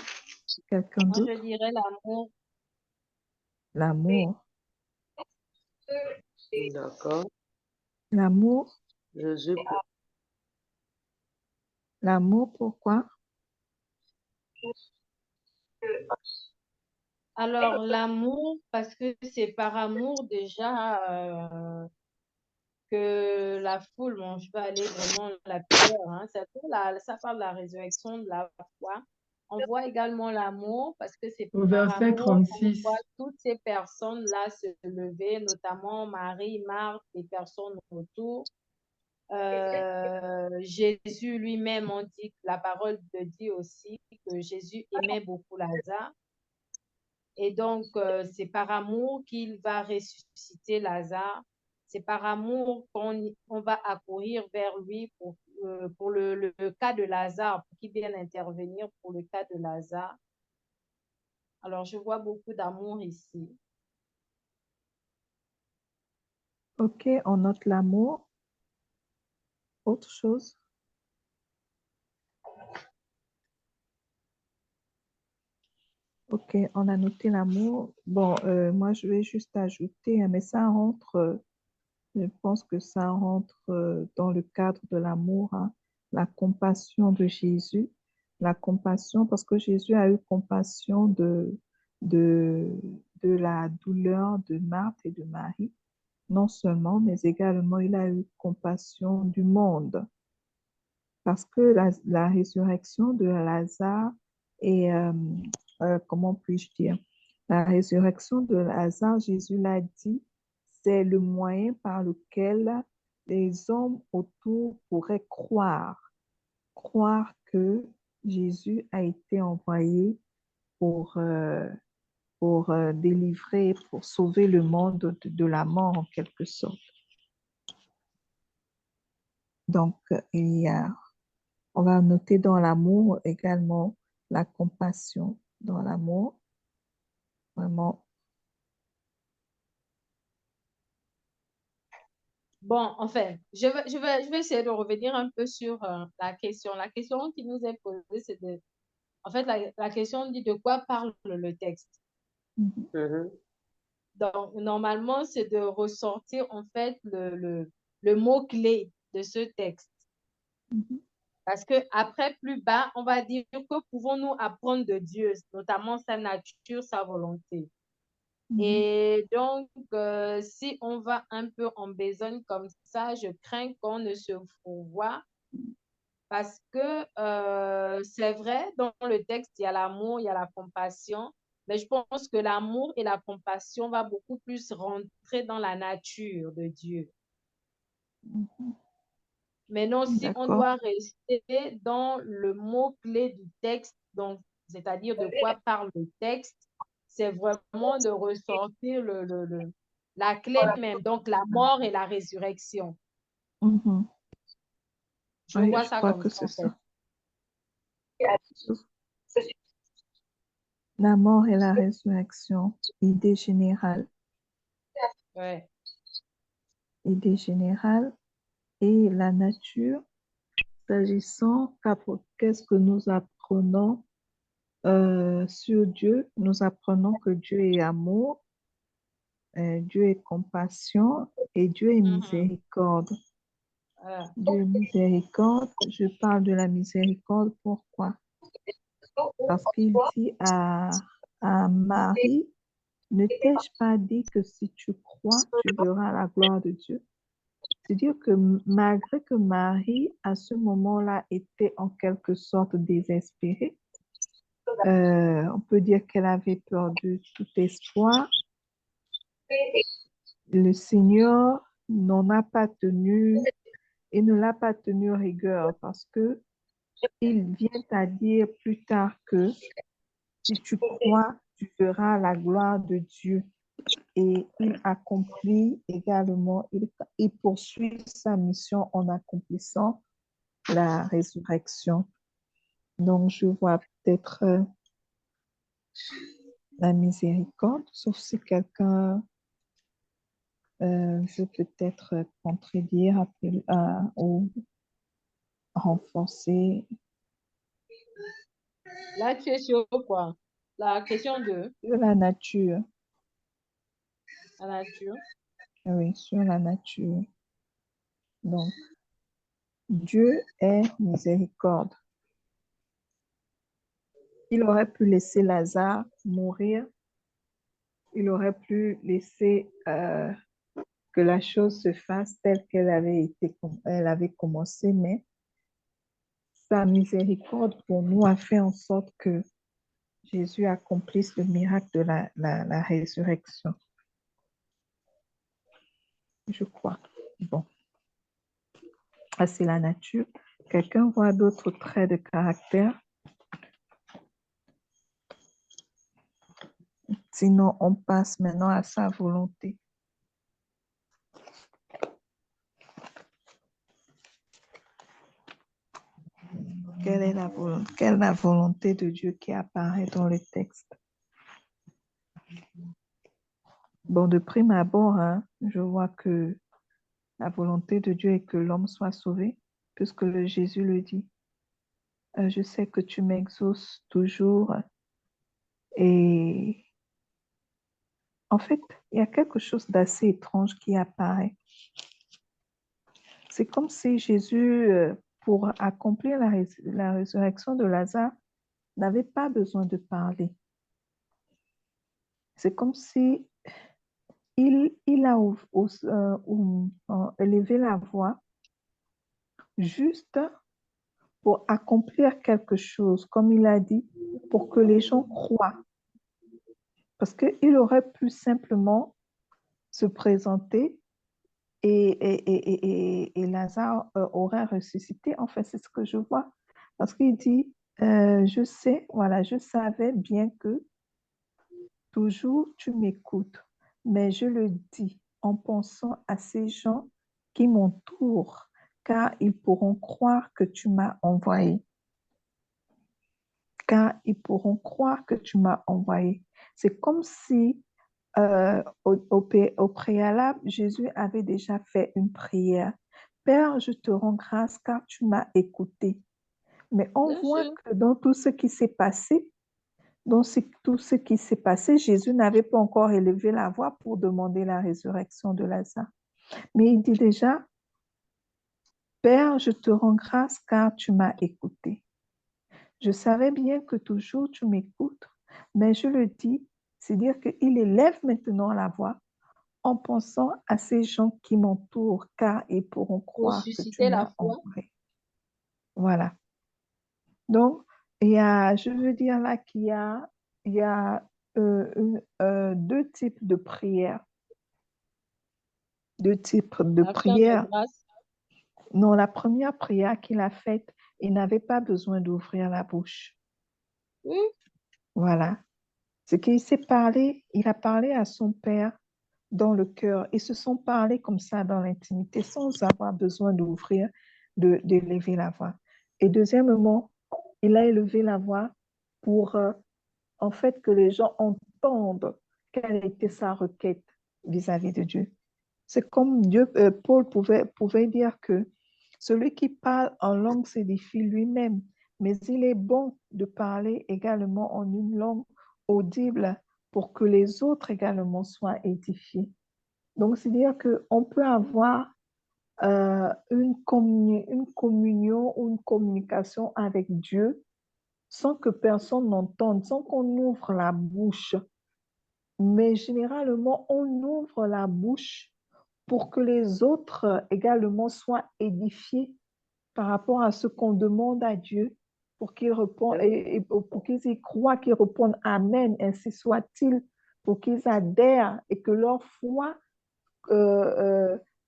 quelqu'un Moi, je d'autre, dirais l'amour. l'amour. D'accord. L'amour, Jésus, l'amour, pourquoi? Alors, l'amour, parce que c'est par amour déjà que la foule, bon, je vais aller vraiment la pierre, hein, ça parle de la résurrection de la foi. On voit également l'amour parce que c'est Au par verset amour qu'on 36. voit toutes ces personnes-là se lever, notamment Marie, Marthe, les personnes autour. Jésus lui-même, on dit, la parole de dit aussi que Jésus aimait beaucoup Lazare. Et donc, c'est par amour qu'il va ressusciter Lazare. C'est par amour qu'on va accourir vers lui pour le cas de Lazare, pour qu'il vienne intervenir pour le cas de Lazare. Alors, je vois beaucoup d'amour ici. Ok, on note l'amour. Autre chose? Ok, on a noté l'amour. Bon, moi, je vais juste ajouter, mais ça rentre, je pense que ça rentre dans le cadre de l'amour, hein, la compassion de Jésus. La compassion, parce que Jésus a eu compassion de, de la douleur de Marthe et de Marie. Non seulement, mais également, il a eu compassion du monde. Parce que la résurrection de Lazare Et comment puis-je dire? La résurrection de Lazare, Jésus l'a dit, c'est le moyen par lequel les hommes autour pourraient croire que Jésus a été envoyé pour, délivrer, pour sauver le monde de la mort en quelque sorte. Donc, on va noter dans l'amour également la compassion. Dans l'amour, vraiment. Bon, enfin, je vais essayer de revenir un peu sur la question. La question qui nous est posée, c'est de... En fait, la question dit de quoi parle le texte. Mhm. Donc, normalement, c'est de ressortir en fait le mot-clé de ce texte. Mhm. Parce que après, plus bas, on va dire que pouvons-nous apprendre de Dieu, notamment sa nature, sa volonté. Mhm. Et donc, si on va un peu en besogne comme ça, je crains qu'on ne se fourvoie parce que c'est vrai, dans le texte, il y a l'amour, il y a la compassion, mais je pense que l'amour et la compassion vont beaucoup plus rentrer dans la nature de Dieu. Mhm. Maintenant, si on D'accord. doit rester dans le mot-clé du texte, donc, c'est-à-dire de quoi parle le texte, c'est vraiment de ressortir la clé même, donc la mort et la résurrection. Mhm. Je Oui, vois je ça crois comme que ça, c'est en fait. ça. La mort et la résurrection, idée générale. Ouais. Idée générale et la nature, s'agissant, qu'est-ce que nous apprenons sur Dieu? Nous apprenons que Dieu est amour, Dieu est compassion et Dieu est miséricorde. Dieu est miséricorde, je parle de la miséricorde, pourquoi? Parce qu'il dit à Marie, ne t'ai-je pas dit que si tu crois, tu verras la gloire de Dieu? C'est-à-dire que malgré que Marie, à ce moment-là, était en quelque sorte désespérée, on peut dire qu'elle avait perdu tout espoir. Le Seigneur n'en a pas tenu et ne l'a pas tenu rigueur parce que il vient à dire plus tard que si tu crois, tu verras la gloire de Dieu. Et il accomplit également, il poursuit sa mission en accomplissant la résurrection. Donc, je vois peut-être la miséricorde, sauf si quelqu'un veut peut-être contredire ou renforcer. Là, tu es sur quoi? La question de Sur la nature, la nature. oui, sur la nature. Donc, Dieu est miséricorde. Il aurait pu laisser Lazare mourir. Il aurait pu laisser que la chose se fasse telle elle avait commencé, mais sa miséricorde pour nous a fait en sorte que Jésus accomplisse le miracle de la résurrection. Je crois. Bon, ça c'est la nature. Quelqu'un voit d'autres traits de caractère? Sinon, on passe maintenant à sa volonté. Quelle est la volonté de Dieu qui apparaît dans le texte? Bon, de prime abord, hein, je vois que la volonté de Dieu est que l'homme soit sauvé, puisque Jésus le dit. Je sais que tu m'exauces toujours. Et en fait, il y a quelque chose d'assez étrange qui apparaît. C'est comme si Jésus, pour accomplir la résurrection de Lazare, n'avait pas besoin de parler. C'est comme si il a élevé la voix juste pour accomplir quelque chose. Comme il a dit, pour que les gens croient. Parce qu'il aurait pu simplement se présenter et Lazare aurait ressuscité. Enfin, c'est ce que je vois. Parce qu'il dit, je sais, voilà, je savais bien que toujours tu m'écoutes, mais je le dis en pensant à ces gens qui m'entourent, car ils pourront croire que tu m'as envoyé. Car ils pourront croire que tu m'as envoyé. C'est comme si au préalable, Jésus avait déjà fait une prière. Père, je te rends grâce car tu m'as écouté. Mais on Bien voit sûr. que dans tout ce qui s'est passé, tout ce qui s'est passé, Jésus n'avait pas encore élevé la voix pour demander la résurrection de Lazare. Mais il dit déjà, Père, je te rends grâce car tu m'as écouté. Je savais bien que toujours tu m'écoutes, mais je le dis, c'est dire qu'il élève maintenant la voix en pensant à ces gens qui m'entourent, car ils pourront Pour croire que tu susciter la m'as foi. envoyé. Voilà. Donc, je veux dire là il y a deux types de prières. Deux types de L'action de prières. grâce. Non, la première prière qu'il a faite, il n'avait pas besoin d'ouvrir la bouche. Oui. Voilà. Ce qu'il s'est parlé, il a parlé à son père dans le cœur. Ils se sont parlé comme ça dans l'intimité sans avoir besoin d'ouvrir, d'élever la voix. Et deuxièmement, il a élevé la voix pour en fait que les gens entendent quelle était sa requête vis-à-vis de Dieu. C'est comme Paul pouvait dire que celui qui parle en langue s'édifie lui-même, mais il est bon de parler également en une langue audible pour que les autres également soient édifiés. Donc, c'est-à-dire qu'on peut avoir une communion ou une communication avec Dieu sans que personne n'entende, sans qu'on ouvre la bouche. Mais généralement, on ouvre la bouche pour que les autres également soient édifiés par rapport à ce qu'on demande à Dieu, pour qu'ils répondent et pour qu'ils y croient, qu'ils répondent Amen, ainsi soit-il, pour qu'ils adhèrent et que leur foi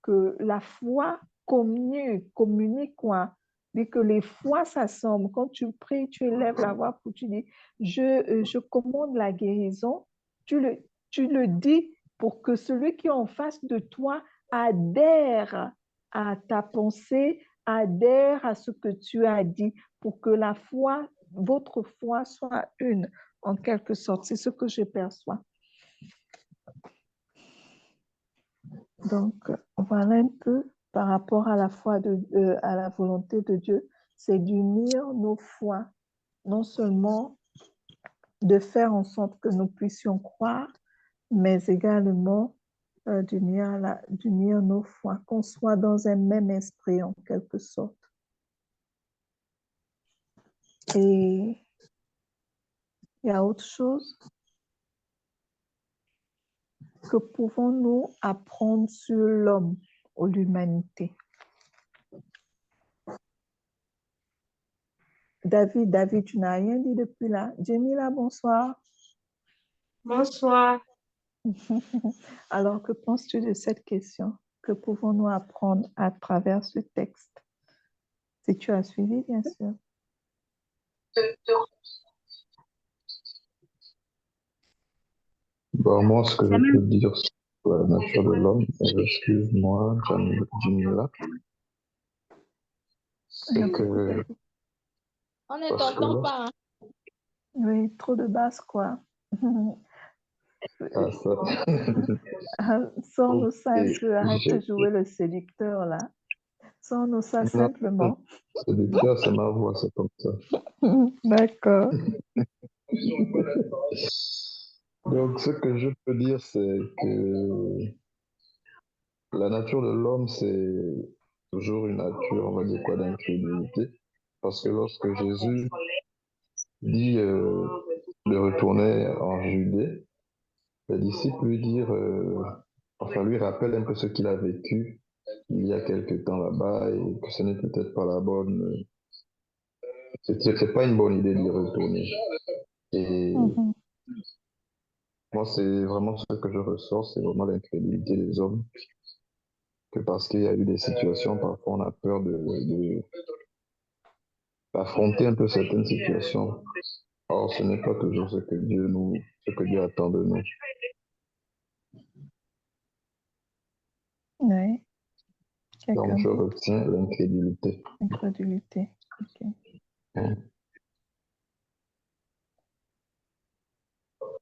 que la foi communique quoi. Dès que les foi s'assemblent, quand tu pries, tu élèves la voix pour tu dis, je commande la guérison, tu le dis pour que celui qui est en face de toi adhère à ta pensée, adhère à ce que tu as dit, pour que la foi, votre foi soit une, en quelque sorte. C'est ce que je perçois. Donc, voilà un peu par rapport à la foi à la volonté de Dieu, c'est d'unir nos foi, non seulement de faire en sorte que nous puissions croire, mais également d'unir nos foi, qu'on soit dans un même esprit en quelque sorte. Et il y a autre chose que pouvons-nous apprendre sur l'homme ou l'humanité? David, tu n'as rien dit depuis là. Jamila, bonsoir. Bonsoir. Alors, que penses-tu de cette question? Que pouvons-nous apprendre à travers ce texte? Si tu as suivi, bien sûr. Bon, moi, ce que je peux dire sur la nature de l'homme, excuse-moi, Jamila, c'est que On ne parce que t'entend pas. Hein? Oui, trop de basse, quoi. ah, ça, Sors-nous ça un et peu, arrête de jouer le séducteur, là. Sors-nous ça non, simplement. c'est le dire, c'est ma voix, c'est comme ça. D'accord. Donc, ce que je peux dire, c'est que la nature de l'homme, c'est toujours une nature, on va dire quoi, d'incrédulité. Parce que lorsque Jésus dit de retourner en Judée, les disciples lui disent, enfin, lui rappellent un peu ce qu'il a vécu il y a quelque temps là-bas et que ce n'est peut-être pas c'est pas une bonne idée d'y retourner. Et Mhm. moi, c'est vraiment ce que je ressens, c'est vraiment l'incrédulité des hommes, que parce qu'il y a eu des situations, parfois on a peur d'affronter un peu certaines situations. Or, ce n'est pas toujours ce que Dieu attend de nous. Oui, Donc, quelqu'un je d'autre? retiens l'incrédulité. Incrédulité. Ok. Hein.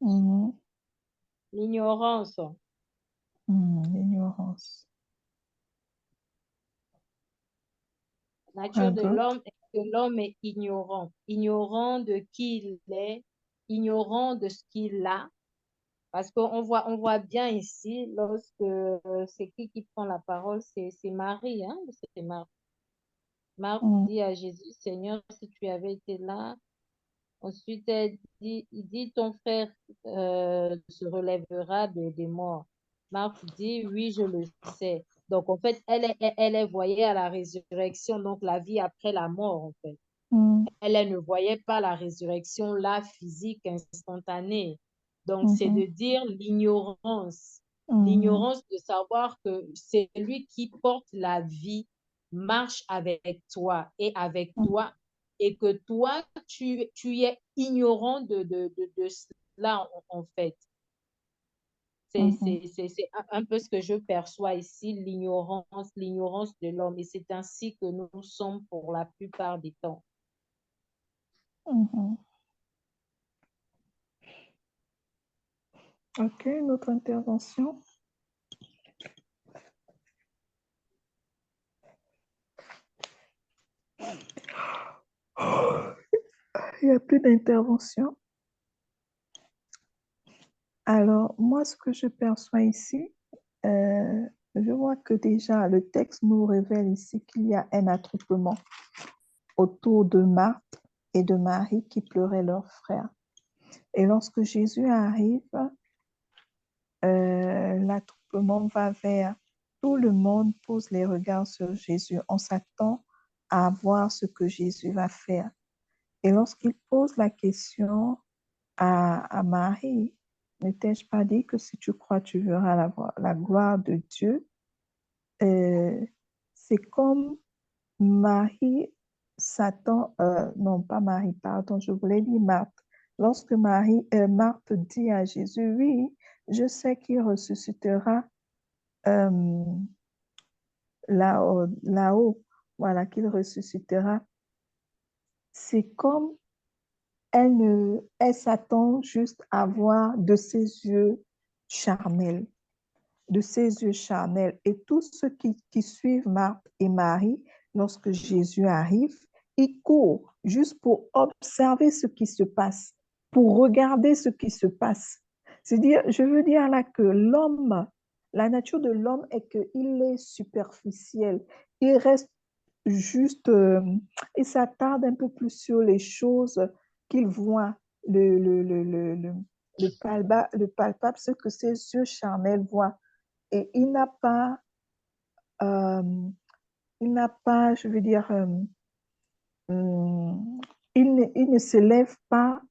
Mhm. L'ignorance. L'ignorance. La Quoi nature de d'autre? l'homme est que l'homme est ignorant. Ignorant de qui il est, ignorant de ce qu'il a. Parce on voit bien ici, lorsque c'est qui prend la parole, c'est Marie, hein? C'est Marie. Marthe Mhm. dit à Jésus, Seigneur, si tu avais été là. Ensuite, il dit, ton frère se relèvera des morts. Marthe dit, oui, je le sais. Donc, en fait, elle est voyée à la résurrection, donc la vie après la mort, en fait. Mhm. Elle ne voyait pas la résurrection là, physique, instantanée. Donc, c'est Mhm. de dire l'ignorance. Mhm. L'ignorance de savoir que c'est lui qui porte la vie, marche avec toi et avec toi, et que toi, tu es ignorant de cela, en fait. Mhm. C'est un peu ce que je perçois ici, l'ignorance de l'homme. Et c'est ainsi que nous sommes pour la plupart des temps. Mhm. Ok, une autre intervention. Il n'y a plus d'intervention. Alors, moi, ce que je perçois ici, je vois que déjà le texte nous révèle ici qu'il y a un attroupement autour de Marthe et de Marie qui pleuraient leur frère. Et lorsque Jésus arrive, l'attroupement va vers tout le monde, pose les regards sur Jésus. On s'attend à voir ce que Jésus va faire. Et lorsqu'il pose la question à Marie, ne t'ai-je pas dit que si tu crois, tu verras la gloire de Dieu? C'est comme Marie s'attend, non pas Marie, pardon, je voulais dire Marthe. Lorsque Marthe dit à Jésus, oui, je sais qu'il ressuscitera euh, là-haut, voilà, qu'il ressuscitera. C'est comme elle s'attend juste à voir de ses yeux charnels, de ses yeux charnels. Et tous ceux qui suivent Marthe et Marie, lorsque Jésus arrive, ils courent juste pour observer ce qui se passe, pour regarder ce qui se passe. C'est-à-dire, je veux dire là que l'homme, la nature de l'homme est qu'il est superficiel. Il reste juste, il s'attarde un peu plus sur les choses qu'il voit, le palpable, ce que ses yeux charnels voient. Et euh, il n'a pas, je veux dire, il ne s'élève pas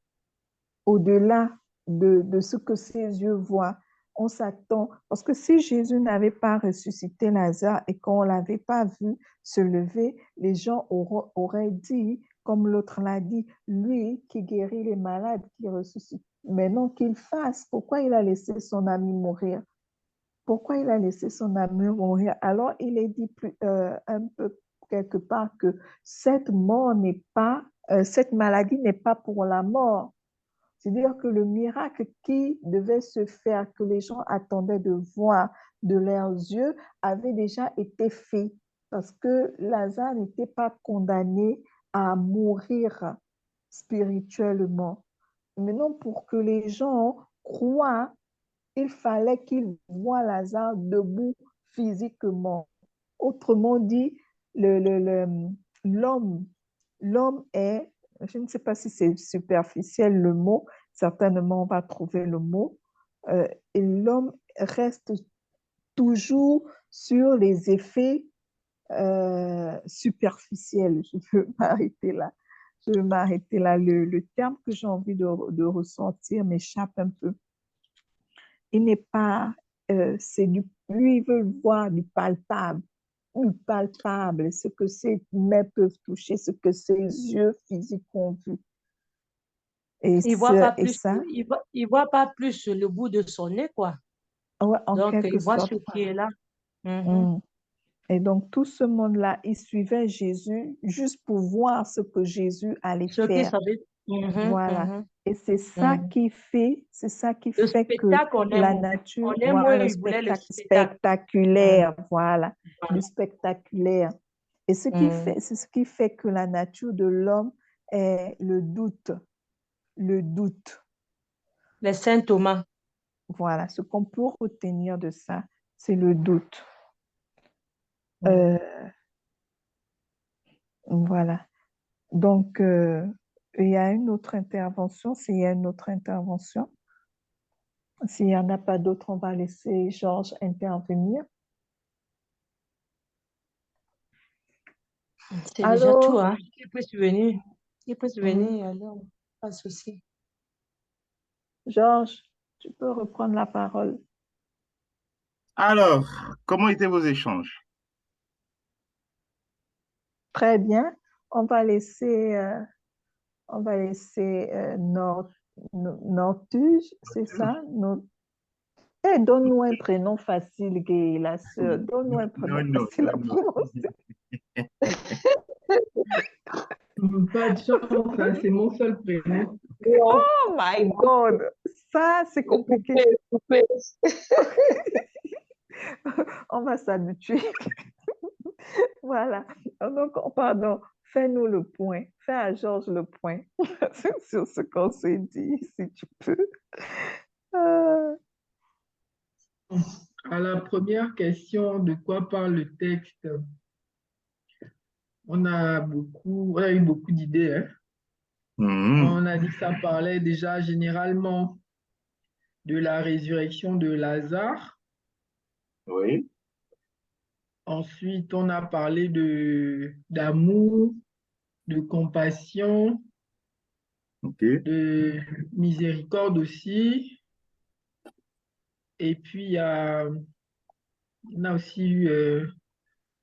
au-delà de ce que ses yeux voient. On s'attend, parce que si Jésus n'avait pas ressuscité Lazare et qu'on ne l'avait pas vu se lever, les gens auraient dit, comme l'autre l'a dit, lui qui guérit les malades, qui ressuscite. Mais non, qu'il fasse. Pourquoi il a laissé son ami mourir? Pourquoi il a laissé son ami mourir? Alors, il est dit un peu quelque part que cette mort n'est pas, cette maladie n'est pas pour la mort. C'est-à-dire que le miracle qui devait se faire, que les gens attendaient de voir de leurs yeux, avait déjà été fait parce que Lazare n'était pas condamné à mourir spirituellement. Maintenant, pour que les gens croient, il fallait qu'ils voient Lazare debout physiquement. Autrement dit, l'homme, l'homme est, je ne sais pas si c'est superficiel le mot, certainement on va trouver le mot, et l'homme reste toujours sur les effets superficiels. Je veux m'arrêter là. je vais m'arrêter là. Le terme que j'ai envie de ressentir m'échappe un peu. Il n'est pas, lui, il veut voir du palpable, ce que ses mains peuvent toucher, ce que ses yeux physiques ont vu. Et, Il voit pas et plus, ça, il voit pas plus le bout de son nez, quoi. ouais, en Donc, quelque il voit sorte. ce qui est là. Mm. Et donc, tout ce monde-là, il suivait Jésus juste pour voir ce que Jésus allait Ce qui faire. savait. Voilà. Et c'est ça qui fait Le que spectacle, on la aime. nature, On aime voilà, où il voulait le spectacle. spectaculaire, voilà, Voilà. du spectaculaire. Et c'est ce qui fait que la nature de l'homme est le doute. Les saint Thomas. Voilà, ce qu'on peut retenir de ça, c'est le doute. Voilà. Donc, il y a une autre intervention. S'il y a une autre intervention, s'il n'y en a pas d'autres, on va laisser Georges intervenir. C'est déjà Allô? tout, hein. Il peut se venir. Il peut se venir, alors, pas de souci. Georges, tu peux reprendre la parole. Alors, comment étaient vos échanges? Très bien. On va laisser Nortuge, c'est ça? Donne-nous un prénom facile, Guy, la sœur. Donne-nous un prénom facile à prononcer. Pas de chance, hein, c'est mon seul prénom. Oh my God! Ça, c'est compliqué. Coupé. On va s'habituer. Voilà. Donc, pardon, fais-nous le point. Fais à Georges le point sur ce qu'on s'est dit, si tu peux. À la première question, de quoi parle le texte? On a eu beaucoup d'idées, hein. On a dit que ça parlait déjà généralement de la résurrection de Lazare. Oui. Ensuite, on a parlé d'amour, de compassion, de miséricorde aussi. Et puis, on a aussi eu,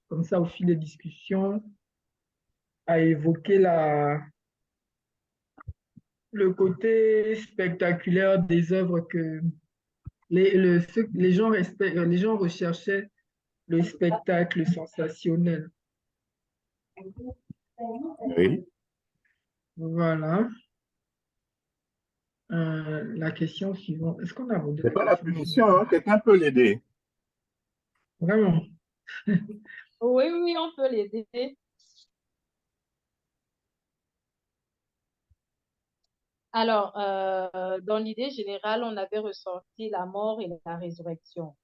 comme ça, au fil des discussions, à évoquer le côté spectaculaire des œuvres que les gens recherchaient le spectacle sensationnel. Oui. Voilà. La question suivante. Est-ce qu'on a abordé C'est pas la punition, hein? Quelqu'un peut l'aider. Vraiment. Oui, on peut l'aider. Alors, dans l'idée générale, on avait ressenti la mort et la résurrection.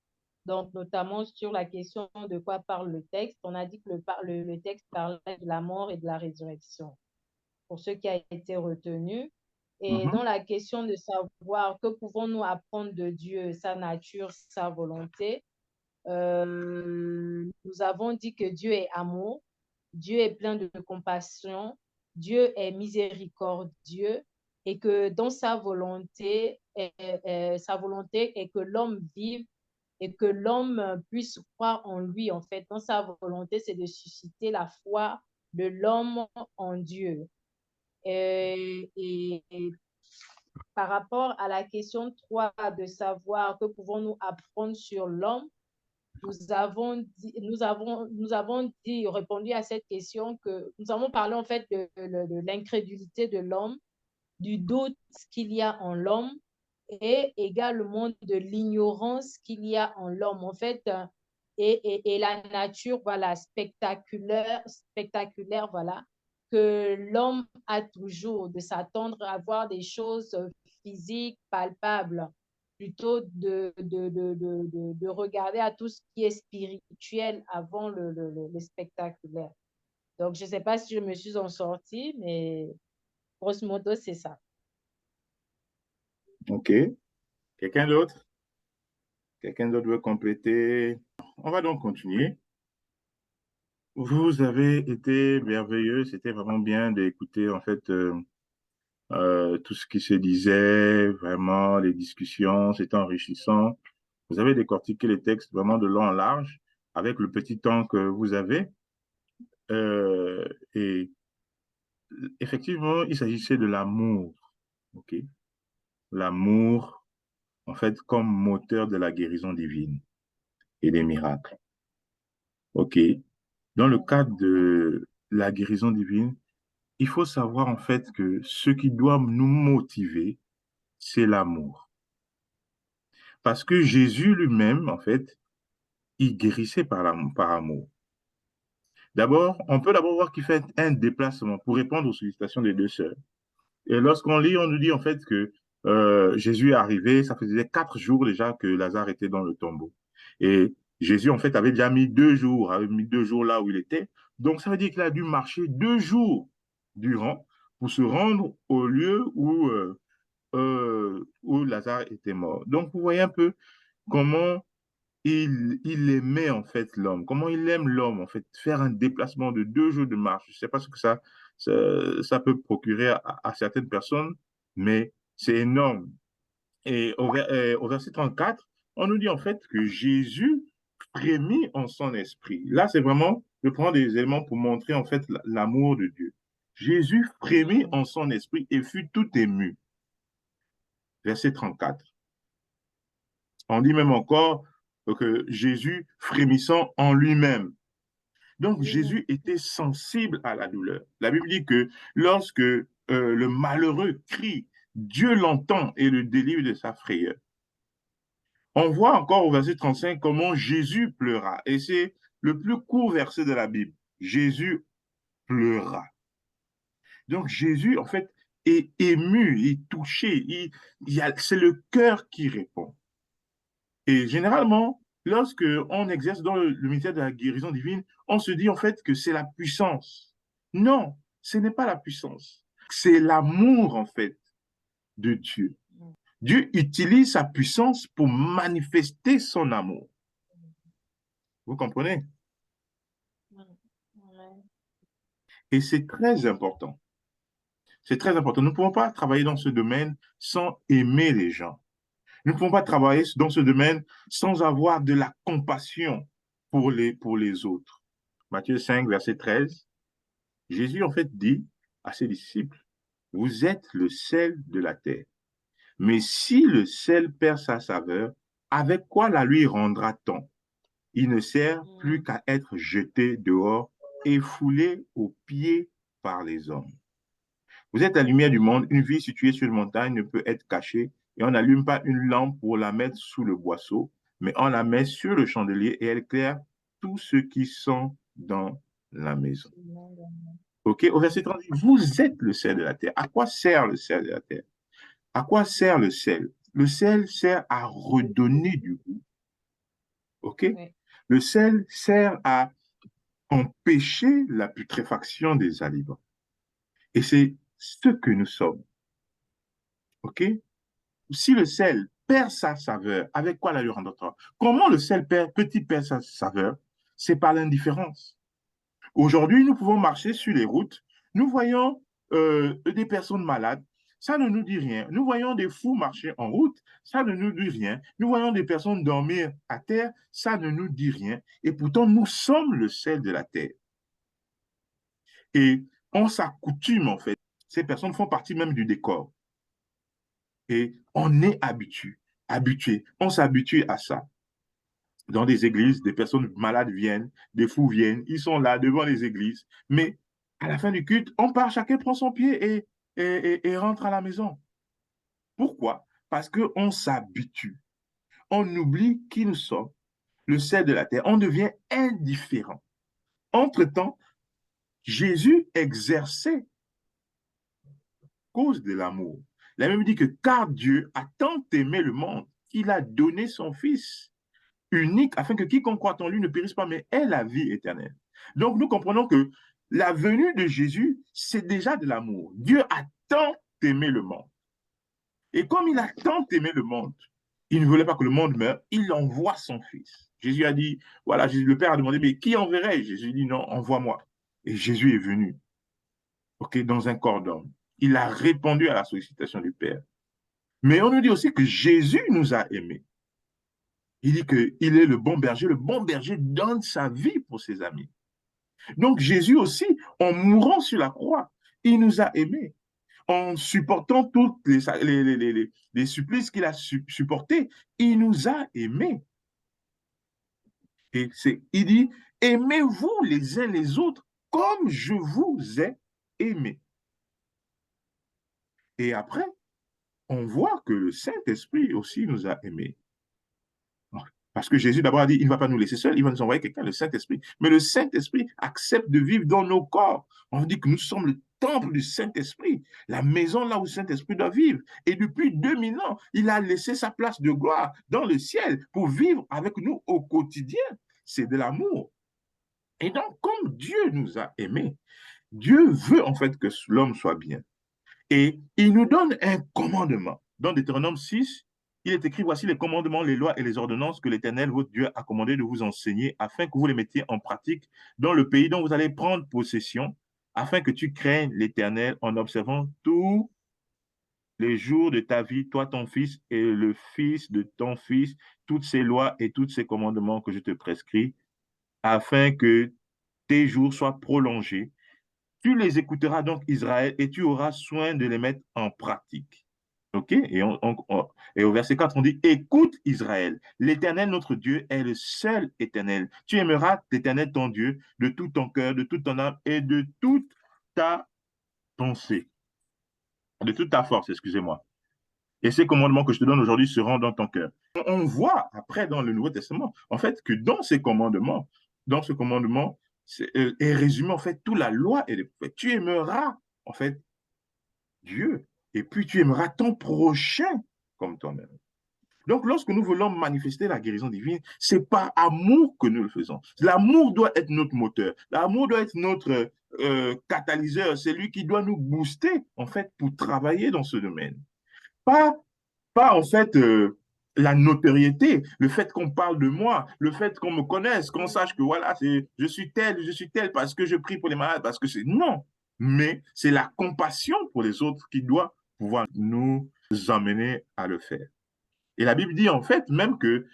Donc, notamment sur la question de quoi parle le texte, on a dit que le texte parlait de la mort et de la résurrection, pour ce qui a été retenu. Et dans la question de savoir que pouvons-nous apprendre de Dieu, sa nature, sa volonté, nous avons dit que Dieu est amour, Dieu est plein de compassion, Dieu est miséricordieux et que dans sa volonté est que l'homme vive et que l'homme puisse croire en lui. En fait, dans sa volonté, c'est de susciter la foi de l'homme en Dieu. Et par rapport à la question 3 de savoir que pouvons-nous apprendre sur l'homme, nous avons répondu à cette question que nous avons parlé en fait de l'incrédulité de l'homme, du doute qu'il y a en l'homme et également de l'ignorance qu'il y a en l'homme. En fait, et la nature, voilà, spectaculaire, voilà, que l'homme a toujours, de s'attendre à voir des choses physiques, palpables, plutôt de regarder à tout ce qui est spirituel avant le spectaculaire. Donc, je ne sais pas si je me suis en sortie, mais grosso modo, c'est ça. OK. Quelqu'un d'autre? Quelqu'un d'autre veut compléter? On va donc continuer. Vous avez été merveilleux. C'était vraiment bien d'écouter, en fait, tout ce qui se disait, vraiment, les discussions. C'était enrichissant. Vous avez décortiqué les textes vraiment de long en large avec le petit temps que vous avez. Et effectivement, il s'agissait de l'amour. OK? L'amour, en fait, comme moteur de la guérison divine et des miracles. OK? Dans le cadre de la guérison divine, il faut savoir en fait que ce qui doit nous motiver, c'est l'amour. Parce que Jésus lui-même, en fait, il guérissait par amour. D'abord, on peut d'abord voir qu'il fait un déplacement pour répondre aux sollicitations des deux sœurs. Et lorsqu'on lit, on nous dit en fait que Jésus est arrivé, ça faisait 4 jours déjà que Lazare était dans le tombeau. Et Jésus, en fait, avait déjà mis 2 jours, avait mis 2 jours là où il était. Donc, ça veut dire qu'il a dû marcher 2 jours durant pour se rendre au lieu où Lazare était mort. Donc, vous voyez un peu comment il aimait en fait l'homme, comment il aime l'homme en fait, faire un déplacement de 2 jours de marche. Je ne sais pas ce que ça peut procurer à certaines personnes, mais c'est énorme. Et au verset 34, on nous dit en fait que Jésus frémit en son esprit. Là, c'est vraiment, je prends des éléments pour montrer en fait l'amour de Dieu. Jésus frémit en son esprit et fut tout ému. Verset 34. On dit même encore que Jésus frémissant en lui-même. Donc Jésus était sensible à la douleur. La Bible dit que lorsque le malheureux crie, Dieu l'entend et le délivre de sa frayeur. On voit encore au verset 35 comment Jésus pleura. Et c'est le plus court verset de la Bible. Jésus pleura. Donc Jésus, en fait, est ému, est touché. C'est le cœur qui répond. Et généralement, lorsque on exerce dans le ministère de la guérison divine, on se dit en fait que c'est la puissance. Non, ce n'est pas la puissance. C'est l'amour en fait de Dieu. Dieu utilise sa puissance pour manifester son amour. Vous comprenez? Et c'est très important. C'est très important. Nous ne pouvons pas travailler dans ce domaine sans aimer les gens. Nous ne pouvons pas travailler dans ce domaine sans avoir de la compassion pour les autres. Matthieu 5, verset 13, Jésus en fait dit à ses disciples, « Vous êtes le sel de la terre. Mais si le sel perd sa saveur, avec quoi la lui rendra-t-on? Il ne sert plus qu'à être jeté dehors et foulé aux pieds par les hommes. Vous êtes la lumière du monde, une ville située sur une montagne ne peut être cachée, et on n'allume pas une lampe pour la mettre sous le boisseau, mais on la met sur le chandelier et elle éclaire tous ceux qui sont dans la maison. » OK, au verset 30, vous êtes le sel de la terre. À quoi sert le sel de la terre? À quoi sert le sel? Le sel sert à redonner du goût. OK? Le sel sert à empêcher la putréfaction des aliments. Et c'est ce que nous sommes. OK? Si le sel perd sa saveur, avec quoi la lui rendra-t-on? Comment le sel peut-il perdre sa saveur? C'est par l'indifférence. Aujourd'hui, nous pouvons marcher sur les routes, nous voyons des personnes malades, ça ne nous dit rien. Nous voyons des fous marcher en route, ça ne nous dit rien. Nous voyons des personnes dormir à terre, ça ne nous dit rien. Et pourtant, nous sommes le sel de la terre. Et on s'accoutume, en fait. Ces personnes font partie même du décor. Et on est habitué. On s'habitue à ça. Dans des églises, des personnes malades viennent, des fous viennent, ils sont là devant les églises. Mais à la fin du culte, on part, chacun prend son pied et rentre à la maison. Pourquoi? Parce qu'on s'habitue. On oublie qui nous sommes, le sel de la terre. On devient indifférent. Entre-temps, Jésus exerçait cause de l'amour. La Bible dit que car Dieu a tant aimé le monde qu'il a donné son Fils unique afin que quiconque croit en lui ne périsse pas, mais ait la vie éternelle. Donc, nous comprenons que la venue de Jésus, c'est déjà de l'amour. Dieu a tant aimé le monde. Et comme il a tant aimé le monde, il ne voulait pas que le monde meure, il envoie son Fils. Jésus a dit, voilà, le Père a demandé, mais qui enverrai-je? Jésus dit, non, envoie-moi. Et Jésus est venu, ok, dans un corps d'homme. Il a répondu à la sollicitation du Père. Mais on nous dit aussi que Jésus nous a aimés. Il dit qu'il est le bon berger. Le bon berger donne sa vie pour ses amis. Donc Jésus aussi, en mourant sur la croix, il nous a aimés. En supportant tous les supplices qu'il a supportés, il nous a aimés. Et il dit, aimez-vous les uns les autres comme je vous ai aimés. Et après, on voit que le Saint-Esprit aussi nous a aimés. Parce que Jésus d'abord a dit, il ne va pas nous laisser seuls, il va nous envoyer quelqu'un, le Saint-Esprit. Mais le Saint-Esprit accepte de vivre dans nos corps. On dit que nous sommes le temple du Saint-Esprit, la maison là où le Saint-Esprit doit vivre. Et depuis 2000 ans, il a laissé sa place de gloire dans le ciel pour vivre avec nous au quotidien. C'est de l'amour. Et donc, comme Dieu nous a aimés, Dieu veut en fait que l'homme soit bien. Et il nous donne un commandement. Dans Deutéronome 6, il est écrit, voici les commandements, les lois et les ordonnances que l'Éternel, votre Dieu, a commandé de vous enseigner afin que vous les mettiez en pratique dans le pays dont vous allez prendre possession, afin que tu craignes l'Éternel en observant tous les jours de ta vie, toi, ton fils et le fils de ton fils, toutes ces lois et tous ces commandements que je te prescris, afin que tes jours soient prolongés. Tu les écouteras donc, Israël, et tu auras soin de les mettre en pratique. OK? Et au verset 4, on dit, écoute Israël, l'Éternel, notre Dieu, est le seul Éternel. Tu aimeras l'Éternel, ton Dieu, de tout ton cœur, de toute ton âme et de toute ta pensée. De toute ta force, excusez-moi. Et ces commandements que je te donne aujourd'hui seront dans ton cœur. On voit après dans le Nouveau Testament, en fait, que dans ce commandement, est résumé en fait toute la loi et les prophètes. Tu aimeras en fait Dieu et puis tu aimeras ton prochain comme toi-même. Donc, lorsque nous voulons manifester la guérison divine, c'est par amour que nous le faisons. L'amour doit être notre moteur. L'amour doit être notre catalyseur. C'est lui qui doit nous booster en fait pour travailler dans ce domaine. Pas en fait la notoriété, le fait qu'on parle de moi, le fait qu'on me connaisse, qu'on sache que voilà, je suis tel parce que je prie pour les malades, parce que c'est non. Mais c'est la compassion pour les autres qui doit pouvoir nous amener à le faire. Et la Bible dit en fait même que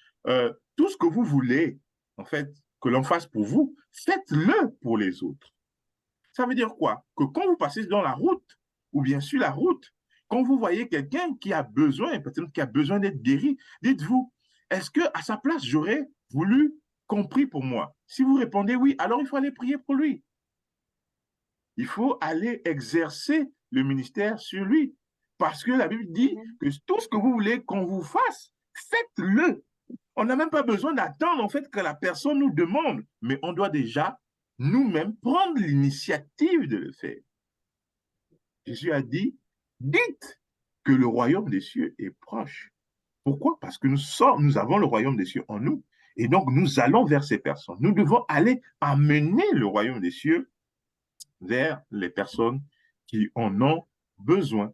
tout ce que vous voulez, en fait, que l'on fasse pour vous, faites-le pour les autres. Ça veut dire quoi? Que quand vous passez dans la route, ou bien sur la route, quand vous voyez quelqu'un qui a besoin, peut-être qui a besoin d'être guéri, dites-vous, est-ce que à sa place, j'aurais voulu qu'on prie pour moi? Si vous répondez oui, alors il faut aller prier pour lui. Il faut aller exercer le ministère sur lui. Parce que la Bible dit que tout ce que vous voulez qu'on vous fasse, faites-le. On n'a même pas besoin d'attendre en fait que la personne nous demande, mais on doit déjà nous-mêmes prendre l'initiative de le faire. Jésus a dit, dites que le royaume des cieux est proche. Pourquoi? Parce que nous avons le royaume des cieux en nous. Et donc, nous allons vers ces personnes. Nous devons aller amener le royaume des cieux vers les personnes qui en ont besoin.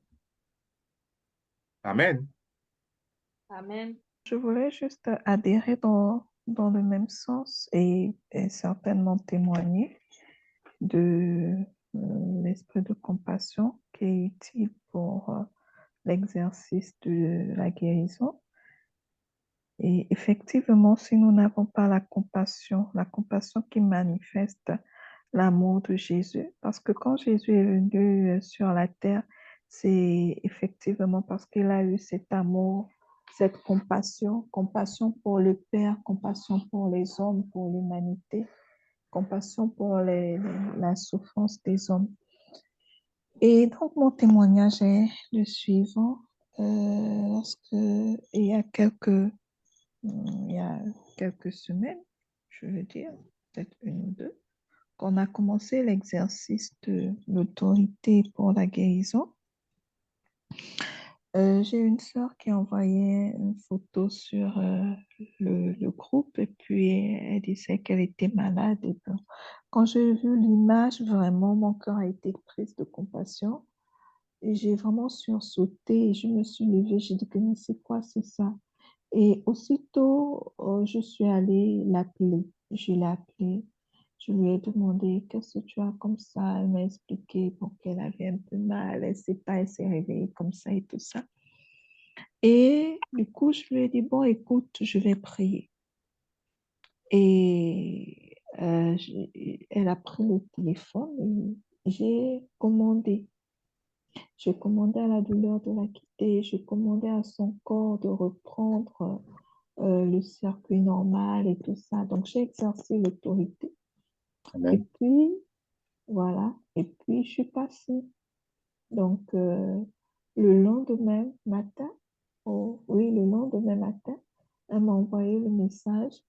Amen. Amen. Je voulais juste adhérer dans le même sens et certainement témoigner de l'esprit de compassion qui est utile pour l'exercice de la guérison. Et effectivement, si nous n'avons pas la compassion qui manifeste l'amour de Jésus, parce que quand Jésus est venu sur la terre, c'est effectivement parce qu'il a eu cet amour, cette compassion pour le Père, compassion pour les hommes, pour l'humanité, compassion pour la souffrance des hommes. Et donc, mon témoignage est le suivant. Il y a quelques semaines, je veux dire, peut-être une ou deux, qu'on a commencé l'exercice de l'autorité pour la guérison. J'ai une sœur qui a envoyé une photo sur le groupe et puis elle disait qu'elle était malade. Et bon, quand j'ai vu l'image, vraiment, mon cœur a été prise de compassion et j'ai vraiment sursauté et je me suis levée. J'ai dit que mais c'est quoi, c'est ça? Et aussitôt, je suis allée l'appeler. Je l'ai appelée. Je lui ai demandé qu'est-ce que tu as comme ça. Elle m'a expliqué qu'elle avait un peu mal. Elle ne sait pas, elle s'est réveillée comme ça et tout ça. Et du coup, je lui ai dit, bon, écoute, je vais prier. Et elle a pris le téléphone et j'ai commandé. J'ai commandé à la douleur de la quitter. J'ai commandé à son corps de reprendre le circuit normal et tout ça. Donc, j'ai exercé l'autorité. Et Amen. puis, voilà. Et puis, je suis passée. Donc, le lendemain matin, oui, le lendemain matin, elle m'a envoyé le message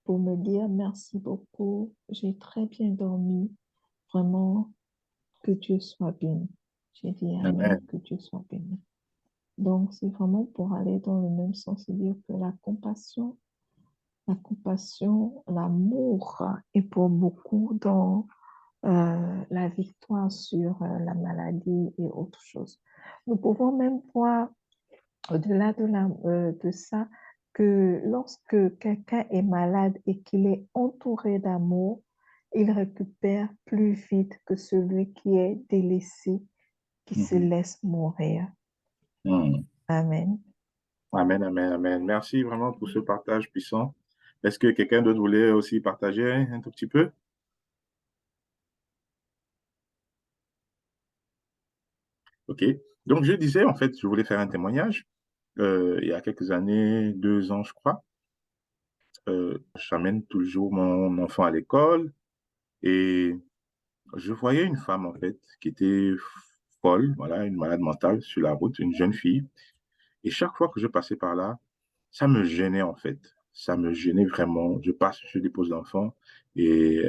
pour me dire merci beaucoup, j'ai très bien dormi, vraiment, que Dieu soit béni. J'ai dit Amen, Amen. que Dieu soit béni. Donc, c'est vraiment pour aller dans le même sens et dire que la compassion, l'amour est pour beaucoup dans la victoire sur la maladie et autre chose. Nous pouvons même voir au-delà de ça que lorsque quelqu'un est malade et qu'il est entouré d'amour, il récupère plus vite que celui qui est délaissé, qui se Mhm. laisse mourir. Mhm. Amen. Amen, amen, amen. Merci vraiment pour ce partage puissant. Est-ce que quelqu'un d'autre voulait aussi partager un tout petit peu? OK. Donc, je disais, en fait, je voulais faire un témoignage. Il y a quelques années, 2 ans, je crois, j'amène toujours mon enfant à l'école et je voyais une femme, en fait, qui était folle, voilà, une malade mentale sur la route, une jeune fille. Et chaque fois que je passais par là, ça me gênait, en fait. Ça me gênait vraiment. Je passe, je dépose l'enfant et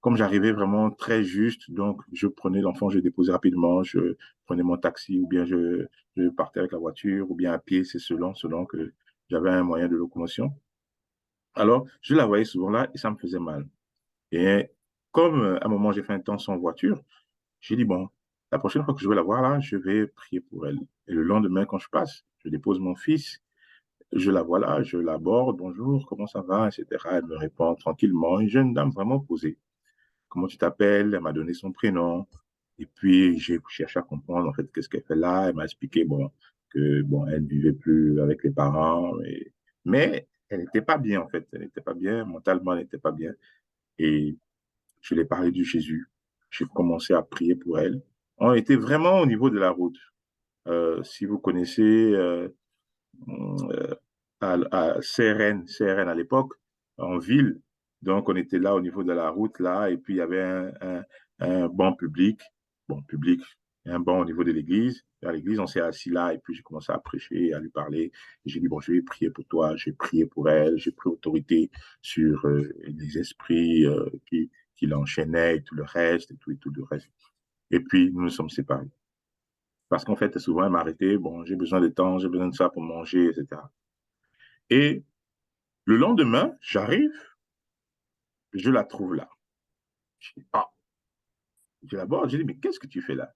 comme j'arrivais vraiment très juste, donc je prenais l'enfant, je déposais rapidement, je prenais mon taxi ou bien je partais avec la voiture ou bien à pied, c'est selon que j'avais un moyen de locomotion. Alors, je la voyais souvent là et ça me faisait mal. Et comme à un moment j'ai fait un temps sans voiture, j'ai dit, bon, la prochaine fois que je vais la voir là, je vais prier pour elle. Et le lendemain, quand je passe, je dépose mon fils, je la vois là, je l'aborde, bonjour, comment ça va, etc. Elle me répond tranquillement, une jeune dame vraiment posée. Comment tu t'appelles? Elle m'a donné son prénom. Et puis, j'ai cherché à comprendre, en fait, qu'est-ce qu'elle fait là. Elle m'a expliqué, bon, que, bon, elle ne vivait plus avec les parents. Mais elle n'était pas bien, en fait. Elle n'était pas bien, mentalement, elle n'était pas bien. Et je lui ai parlé du Jésus. J'ai commencé à prier pour elle. On était vraiment au niveau de la route. Si vous connaissez euh, à CRN à l'époque, en ville. Donc, on était là au niveau de la route, là, et puis il y avait un banc public, un banc au niveau de l'église. À l'église, on s'est assis là, et puis j'ai commencé à prêcher, à lui parler. J'ai dit, bon, je vais prier pour toi, j'ai prié pour elle, j'ai pris autorité sur les esprits qui l'enchaînaient, et tout le reste, et tout le reste. Et puis, nous nous sommes séparés. Parce qu'en fait, souvent, elle m'arrêtait, bon, j'ai besoin de temps, j'ai besoin de ça pour manger, etc. Et le lendemain, j'arrive, je la trouve là. Je dis, ah, je l'aborde, je dis, mais qu'est-ce que tu fais là?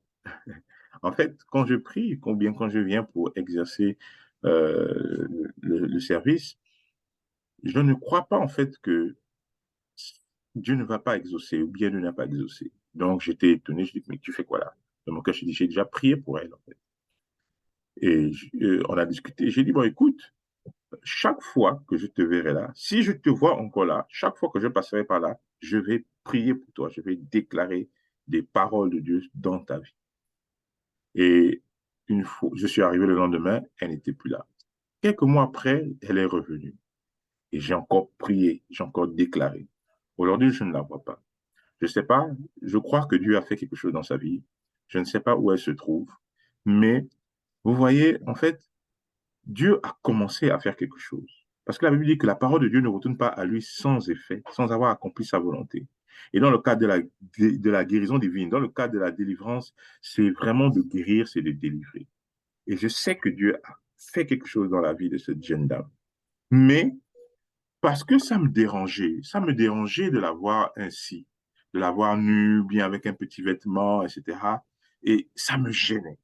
En fait, quand je prie, combien quand je viens pour exercer le service, je ne crois pas en fait que Dieu ne va pas exaucer ou bien Dieu n'a pas exaucé. Donc j'étais étonné, je dis, mais tu fais quoi là? Dans mon cœur, je dis, j'ai déjà prié pour elle en fait. Et on a discuté, j'ai dit, bon écoute, chaque fois que je te verrai là, si je te vois encore là, chaque fois que je passerai par là, je vais prier pour toi, je vais déclarer des paroles de Dieu dans ta vie. Et une fois, je suis arrivé le lendemain, elle n'était plus là. Quelques mois après, elle est revenue. Et j'ai encore prié, j'ai encore déclaré. Aujourd'hui, je ne la vois pas. Je ne sais pas, je crois que Dieu a fait quelque chose dans sa vie. Je ne sais pas où elle se trouve. Mais vous voyez, en fait, Dieu a commencé à faire quelque chose. Parce que la Bible dit que la parole de Dieu ne retourne pas à lui sans effet, sans avoir accompli sa volonté. Et dans le cadre de la guérison divine, dans le cadre de la délivrance, c'est vraiment de guérir, c'est de délivrer. Et je sais que Dieu a fait quelque chose dans la vie de cette jeune dame. Mais parce que ça me dérangeait de la voir ainsi, de la voir nue, bien avec un petit vêtement, etc. Et ça me gênait.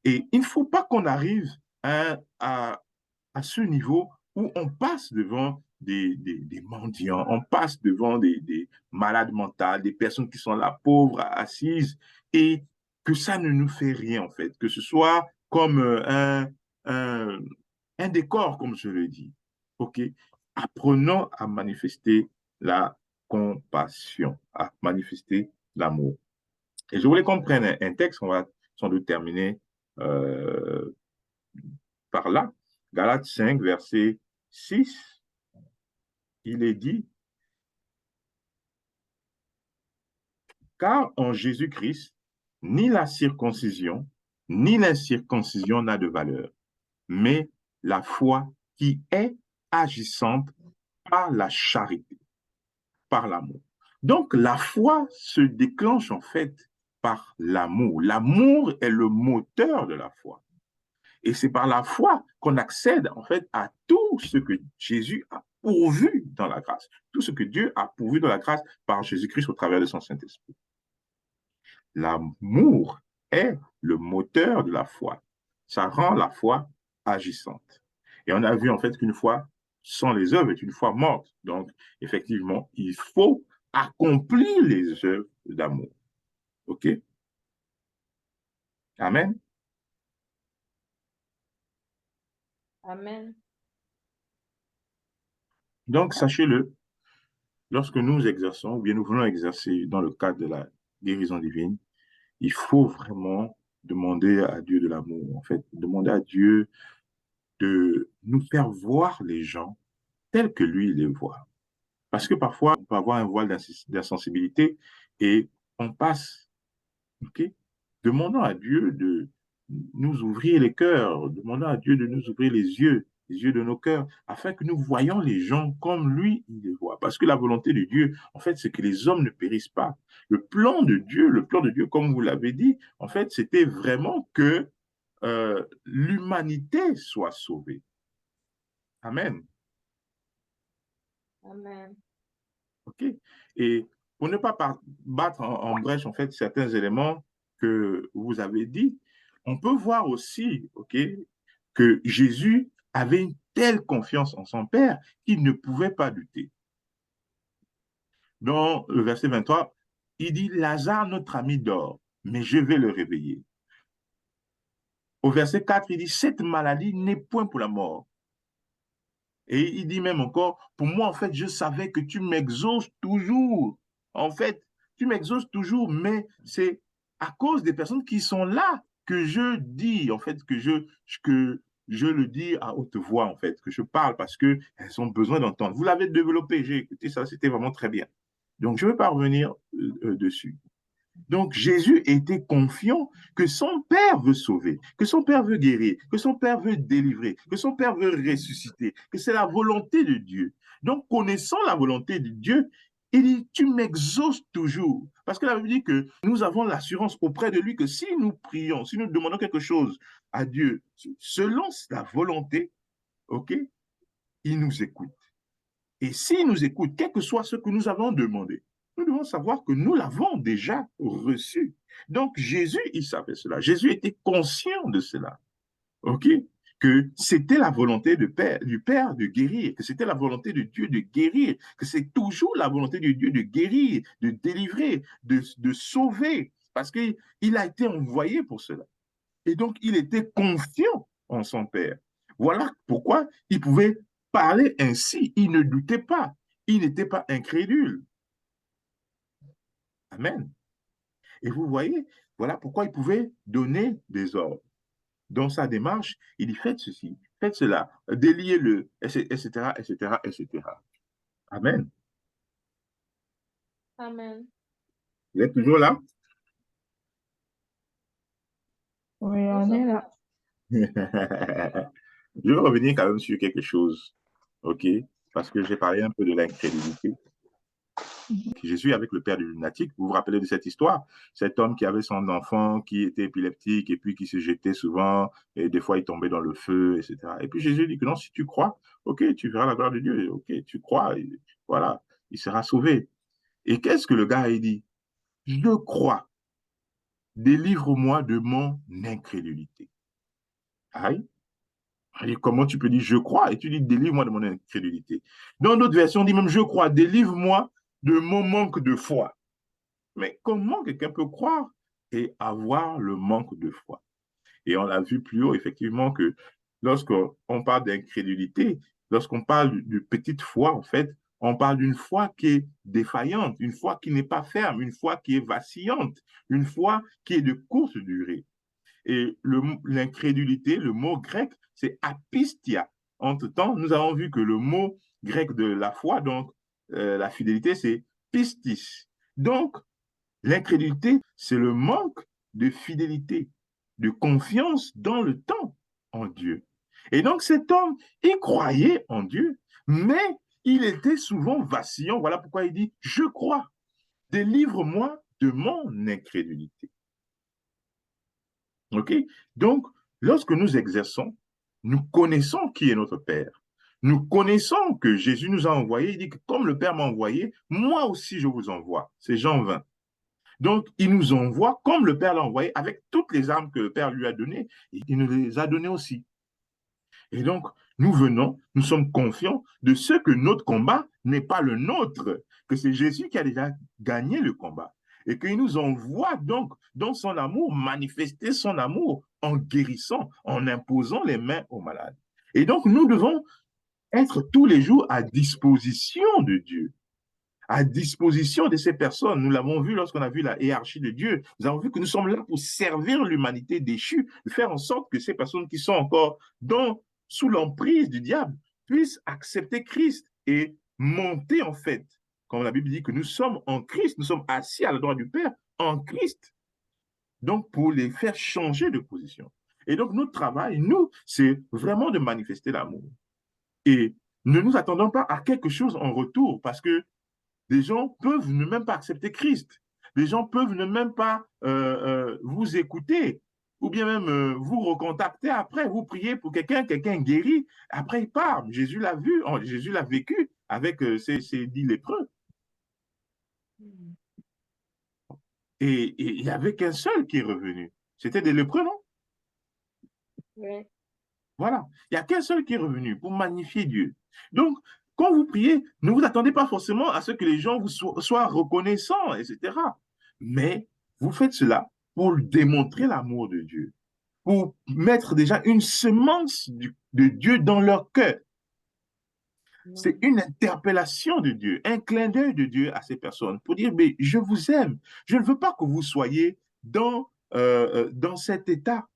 Et il ne faut pas qu'on arrive à à ce niveau où on passe devant des mendiants, on passe devant des malades mentales, des personnes qui sont là, pauvres, assises, et que ça ne nous fait rien, en fait, que ce soit comme un, un décor, comme je le dis. OK? Apprenons à manifester la compassion, à manifester l'amour. Et je voulais qu'on prenne un texte, on va sans doute terminer par là. Galates 5, verset 6, il est dit, car en Jésus-Christ, ni la circoncision, ni l'incirconcision n'a de valeur, mais la foi qui est agissante par la charité, par l'amour. Donc, la foi se déclenche en fait par l'amour. L'amour est le moteur de la foi. Et c'est par la foi qu'on accède en fait à tout ce que Jésus a pourvu dans la grâce, tout ce que Dieu a pourvu dans la grâce par Jésus-Christ au travers de son Saint-Esprit. L'amour est le moteur de la foi. Ça rend la foi agissante. Et on a vu en fait qu'une foi sans les œuvres est une foi morte. Donc, effectivement, il faut accomplir les œuvres d'amour. OK? Amen. Amen. Donc, sachez-le, lorsque nous exerçons, ou bien nous voulons exercer dans le cadre de la guérison divine, il faut vraiment demander à Dieu de l'amour, en fait, demander à Dieu de nous faire voir les gens tels que lui les voit. Parce que parfois, on peut avoir un voile d'insensibilité et on passe. OK? Demandons à Dieu de nous ouvrir les cœurs, demandons à Dieu de nous ouvrir les yeux de nos cœurs, afin que nous voyions les gens comme lui, il les voit. Parce que la volonté de Dieu, en fait, c'est que les hommes ne périssent pas. Le plan de Dieu, comme vous l'avez dit, en fait, c'était vraiment que l'humanité soit sauvée. Amen. Amen. OK? Et pour ne pas battre en brèche, en fait, certains éléments que vous avez dit, on peut voir aussi, OK, que Jésus avait une telle confiance en son Père qu'il ne pouvait pas douter. Dans le verset 23, il dit, Lazare, notre ami, dort, mais je vais le réveiller. Au verset 4, il dit, cette maladie n'est point pour la mort. Et il dit même encore, pour moi, en fait, je savais que tu m'exauces toujours. En fait, tu m'exauces toujours, mais c'est à cause des personnes qui sont là que je dis, en fait, que je le dis à haute voix, en fait, que je parle parce qu'elles ont besoin d'entendre. Vous l'avez développé, j'ai écouté ça, c'était vraiment très bien. Donc, je ne vais pas revenir dessus. Donc Jésus était confiant que son Père veut sauver, que son Père veut guérir, que son Père veut délivrer, que son Père veut ressusciter, que c'est la volonté de Dieu. Donc connaissant la volonté de Dieu, il dit, tu m'exauces toujours. Parce que la Bible dit que nous avons l'assurance auprès de lui que si nous prions, si nous demandons quelque chose à Dieu, selon sa volonté, OK, il nous écoute. Et s'il nous écoute, quel que soit ce que nous avons demandé, nous devons savoir que nous l'avons déjà reçu. Donc Jésus, il savait cela. Jésus était conscient de cela. OK? Que c'était la volonté du Père de guérir, que c'était la volonté de Dieu de guérir, que c'est toujours la volonté de Dieu de guérir, de délivrer, de sauver, parce qu'il a été envoyé pour cela. Et donc, il était confiant en son Père. Voilà pourquoi il pouvait parler ainsi. Il ne doutait pas. Il n'était pas incrédule. Amen. Et vous voyez, voilà pourquoi il pouvait donner des ordres. Dans sa démarche, il dit, faites ceci, faites cela, déliez-le, etc., etc., etc. Amen. Amen. Vous êtes toujours là? Oui, on est là. Je vais revenir quand même sur quelque chose, OK? Parce que j'ai parlé un peu de l'incrédulité. Jésus avec le père du lunatique, vous vous rappelez de cette histoire? Cet homme qui avait son enfant qui était épileptique et puis qui se jetait souvent et des fois il tombait dans le feu, etc. Et puis Jésus dit que non, si tu crois, ok, tu verras la gloire de Dieu, ok, tu crois, et voilà, il sera sauvé. Et qu'est-ce que le gars a dit? Je crois, délivre-moi de mon incrédulité. Aïe. Et comment tu peux dire je crois et tu dis délivre-moi de mon incrédulité. Dans d'autres versions, on dit même je crois, délivre-moi de mon manque de foi. Mais comment quelqu'un peut croire et avoir le manque de foi? Et on l'a vu plus haut, effectivement, que lorsqu'on parle d'incrédulité, lorsqu'on parle de petite foi, en fait, on parle d'une foi qui est défaillante, une foi qui n'est pas ferme, une foi qui est vacillante, une foi qui est de courte durée. Et l'incrédulité, le mot grec, c'est apistia. Entre-temps, nous avons vu que le mot grec de la foi, donc la fidélité, c'est pistis. Donc, l'incrédulité, c'est le manque de fidélité, de confiance dans le temps en Dieu. Et donc cet homme, il croyait en Dieu, mais il était souvent vacillant. Voilà pourquoi il dit, je crois, délivre-moi de mon incrédulité. OK? Donc, lorsque nous exerçons, nous connaissons qui est notre Père. Nous connaissons que Jésus nous a envoyés. Il dit que comme le Père m'a envoyé, moi aussi je vous envoie. C'est Jean 20. Donc, il nous envoie comme le Père l'a envoyé, avec toutes les armes que le Père lui a données, il nous les a données aussi. Et donc, nous venons, nous sommes confiants de ce que notre combat n'est pas le nôtre, que c'est Jésus qui a déjà gagné le combat. Et qu'il nous envoie donc, dans son amour, manifester son amour en guérissant, en imposant les mains aux malades. Et donc, nous devons être tous les jours à disposition de Dieu, à disposition de ces personnes. Nous l'avons vu lorsqu'on a vu la hiérarchie de Dieu. Nous avons vu que nous sommes là pour servir l'humanité déchue, de faire en sorte que ces personnes qui sont encore sous l'emprise du diable puissent accepter Christ et monter en fait. Comme la Bible dit que nous sommes en Christ, nous sommes assis à la droite du Père en Christ. Donc, pour les faire changer de position. Et donc, notre travail, nous, c'est vraiment de manifester l'amour. Et ne nous attendons pas à quelque chose en retour, parce que des gens peuvent ne même pas accepter Christ. Les gens peuvent ne même pas vous écouter, ou bien même vous recontacter après, vous priez pour quelqu'un guérit, après il part. Jésus l'a vu, Jésus l'a vécu avec ces 10 lépreux. Et il n'y avait qu'un seul qui est revenu. C'était des lépreux, non? Oui. Voilà. Il n'y a qu'un seul qui est revenu pour magnifier Dieu. Donc, quand vous priez, ne vous attendez pas forcément à ce que les gens vous soient reconnaissants, etc. Mais vous faites cela pour démontrer l'amour de Dieu, pour mettre déjà une semence de Dieu dans leur cœur. C'est une interpellation de Dieu, un clin d'œil de Dieu à ces personnes pour dire, mais je vous aime. Je ne veux pas que vous soyez dans cet état.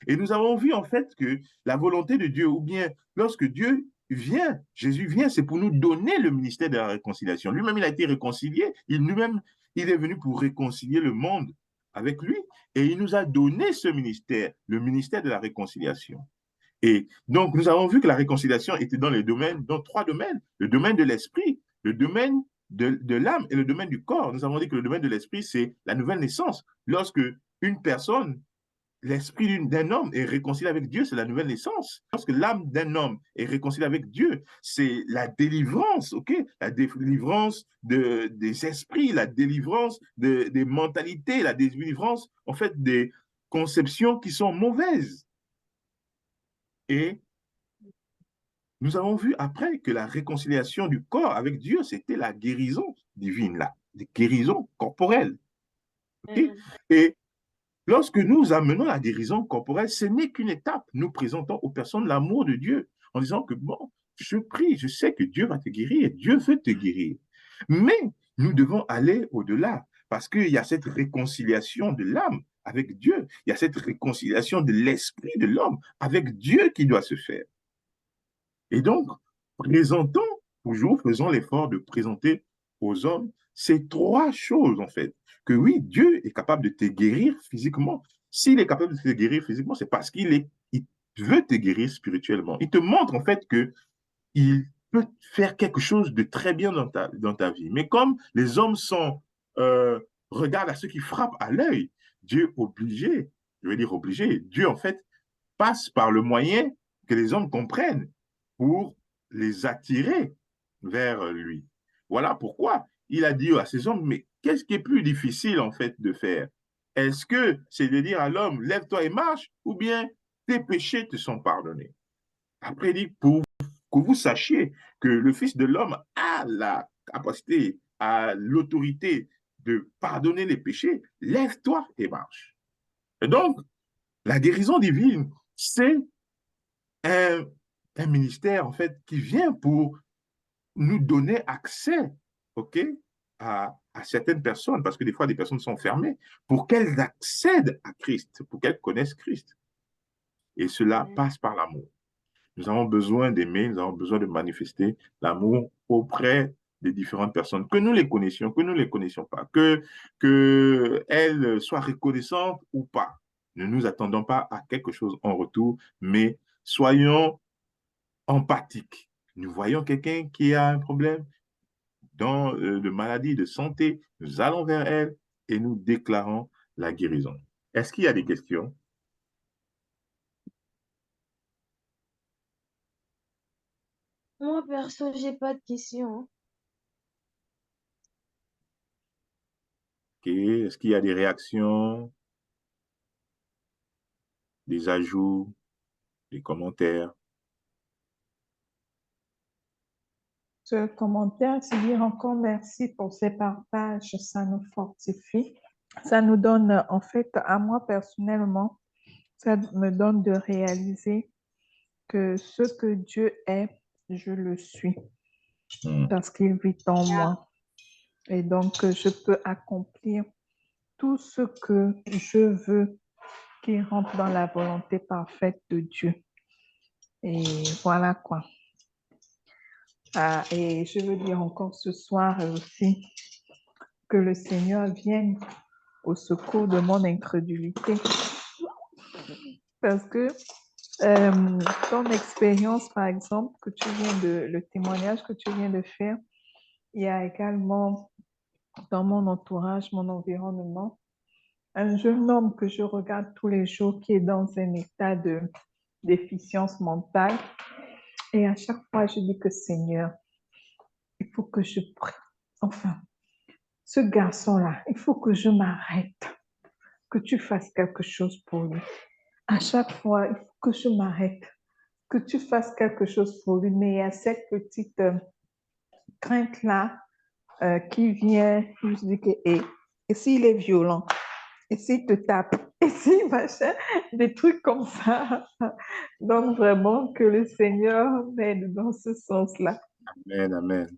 Et nous avons vu en fait que la volonté de Dieu, ou bien lorsque Dieu vient, Jésus vient, c'est pour nous donner le ministère de la réconciliation. Lui-même, il a été réconcilié. Lui-même, il est venu pour réconcilier le monde avec lui. Et il nous a donné ce ministère, le ministère de la réconciliation. Et donc, nous avons vu que la réconciliation était dans 3 domaines. Le domaine de l'esprit, le domaine de l'âme et le domaine du corps. Nous avons dit que le domaine de l'esprit, c'est la nouvelle naissance. Lorsque une personne, l'esprit d'un homme est réconcilié avec Dieu, c'est la nouvelle naissance. Lorsque l'âme d'un homme est réconciliée avec Dieu, c'est la délivrance, ok? La délivrance des esprits, la délivrance des mentalités, la délivrance, en fait, des conceptions qui sont mauvaises. Et nous avons vu après que la réconciliation du corps avec Dieu, c'était la guérison divine, la guérison corporelle. Okay? Et lorsque nous amenons la guérison corporelle, ce n'est qu'une étape. Nous présentons aux personnes l'amour de Dieu en disant que, bon, je prie, je sais que Dieu va te guérir, Dieu veut te guérir. Mais nous devons aller au-delà parce qu'il y a cette réconciliation de l'âme avec Dieu, il y a cette réconciliation de l'esprit de l'homme avec Dieu qui doit se faire. Et donc, faisons l'effort de présenter aux hommes ces 3 choses, en fait. Que oui, Dieu est capable de te guérir physiquement. S'il est capable de te guérir physiquement, c'est parce qu'il veut te guérir spirituellement. Il te montre, en fait, qu'il peut faire quelque chose de très bien dans ta vie. Mais comme les hommes regardent à ceux qui frappent à l'œil, Dieu Dieu, en fait, passe par le moyen que les hommes comprennent pour les attirer vers lui. Voilà pourquoi il a dit à ces hommes, mais qu'est-ce qui est plus difficile en fait de faire? Est-ce que c'est de dire à l'homme, lève-toi et marche, ou bien tes péchés te sont pardonnés? Après, il dit, pour que vous sachiez que le Fils de l'homme a la capacité, a l'autorité de pardonner les péchés, lève-toi et marche. Et donc, la guérison divine, c'est un, un ministère, en fait, qui vient pour nous donner accès, OK, à certaines personnes, parce que des fois, des personnes sont fermées, pour qu'elles accèdent à Christ, pour qu'elles connaissent Christ. Et cela passe par l'amour. Nous avons besoin d'aimer, nous avons besoin de manifester l'amour auprès des différentes personnes, que nous les connaissions, que nous ne les connaissions pas, qu'elles soient reconnaissantes ou pas. Ne nous attendons pas à quelque chose en retour, mais soyons empathiques. Nous voyons quelqu'un qui a un problème de maladie, de santé, nous allons vers elle et nous déclarons la guérison. Est-ce qu'il y a des questions? Moi, perso, j'ai pas de questions. OK. Est-ce qu'il y a des réactions, des ajouts, des commentaires? Ce commentaire, c'est dire encore merci pour ces partages, ça nous fortifie. Ça nous donne, en fait, à moi personnellement, ça me donne de réaliser que ce que Dieu est, je le suis parce qu'il vit en moi. Et donc, je peux accomplir tout ce que je veux qui rentre dans la volonté parfaite de Dieu. Et voilà quoi. Et je veux dire encore ce soir aussi que le Seigneur vienne au secours de mon incrédulité. Parce que ton expérience, par exemple, le témoignage que tu viens de faire, il y a également dans mon entourage, mon environnement, un jeune homme que je regarde tous les jours qui est dans un état de déficience mentale. Et à chaque fois, je dis que Seigneur, il faut que je prie. Enfin, ce garçon-là, il faut que je m'arrête, que tu fasses quelque chose pour lui. À chaque fois, il faut que je m'arrête, que tu fasses quelque chose pour lui. Mais il y a cette petite crainte-là qui vient, je me dis que, et s'il est violent, et s'il te tape, et s'il machin, des trucs comme ça. Donc vraiment que le Seigneur m'aide dans ce sens-là. Amen, amen.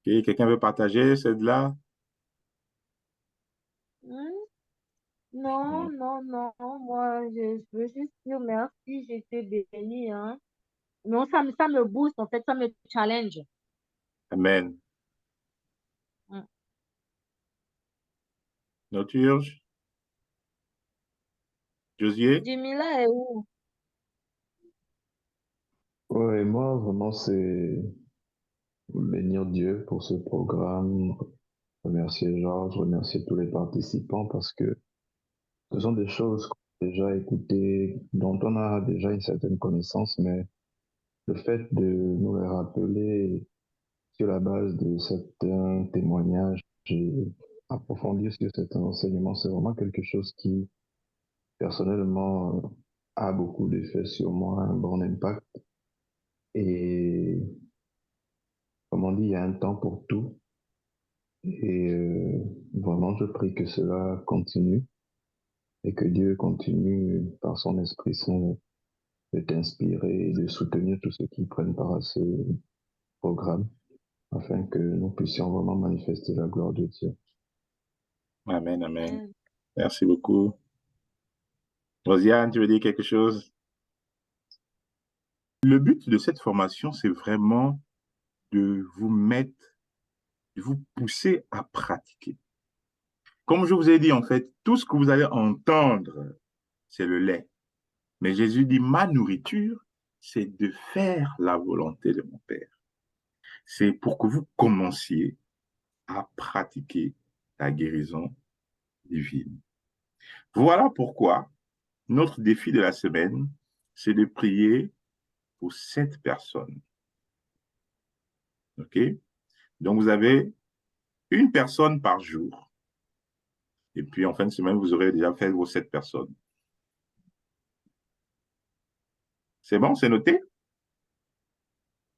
Okay. Quelqu'un veut partager celle-là? Non, non, non. Moi, je veux juste dire merci. J'ai été bénie. Hein. Non, ça me booste, en fait, ça me challenge. Amen. Noturge? Josier? Jimila est où? Ouais, moi, vraiment, c'est bénir Dieu pour ce programme, remercier Georges, remercier tous les participants parce que ce sont des choses qu'on a déjà écoutées, dont on a déjà une certaine connaissance, mais le fait de nous les rappeler sur la base de certains témoignages et approfondir sur certains enseignements, c'est vraiment quelque chose qui, personnellement, a beaucoup d'effet sur moi, un bon impact. Et comme on dit, il y a un temps pour tout. Et vraiment, je prie que cela continue et que Dieu continue par son Esprit Saint de t'inspirer et de soutenir tous ceux qui prennent part à ce programme afin que nous puissions vraiment manifester la gloire de Dieu. Amen, amen. Merci beaucoup. Rosiane, tu veux dire quelque chose? Le but de cette formation, c'est vraiment de vous mettre, de vous pousser à pratiquer. Comme je vous ai dit, en fait, tout ce que vous allez entendre, c'est le lait. Mais Jésus dit, ma nourriture, c'est de faire la volonté de mon Père. C'est pour que vous commenciez à pratiquer la guérison divine. Voilà pourquoi notre défi de la semaine, c'est de prier pour 7 personnes. OK? Donc, vous avez une personne par jour. Et puis, en fin de semaine, vous aurez déjà fait vos 7 personnes. C'est bon, c'est noté?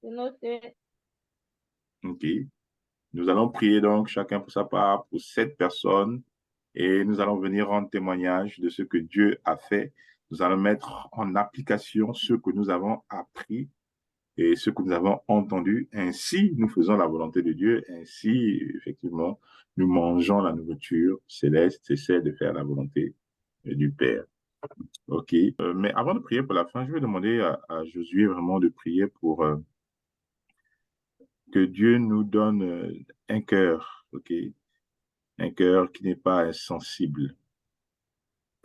C'est noté. OK. Nous allons prier donc chacun pour sa part, pour 7 personnes, et nous allons venir rendre témoignage de ce que Dieu a fait. Nous allons mettre en application ce que nous avons appris et ce que nous avons entendu. Ainsi, nous faisons la volonté de Dieu. Ainsi, effectivement, nous mangeons la nourriture céleste, c'est celle de faire la volonté du Père. OK. Mais avant de prier pour la fin, je vais demander à Josué vraiment de prier pour que Dieu nous donne un cœur, OK? Un cœur qui n'est pas insensible,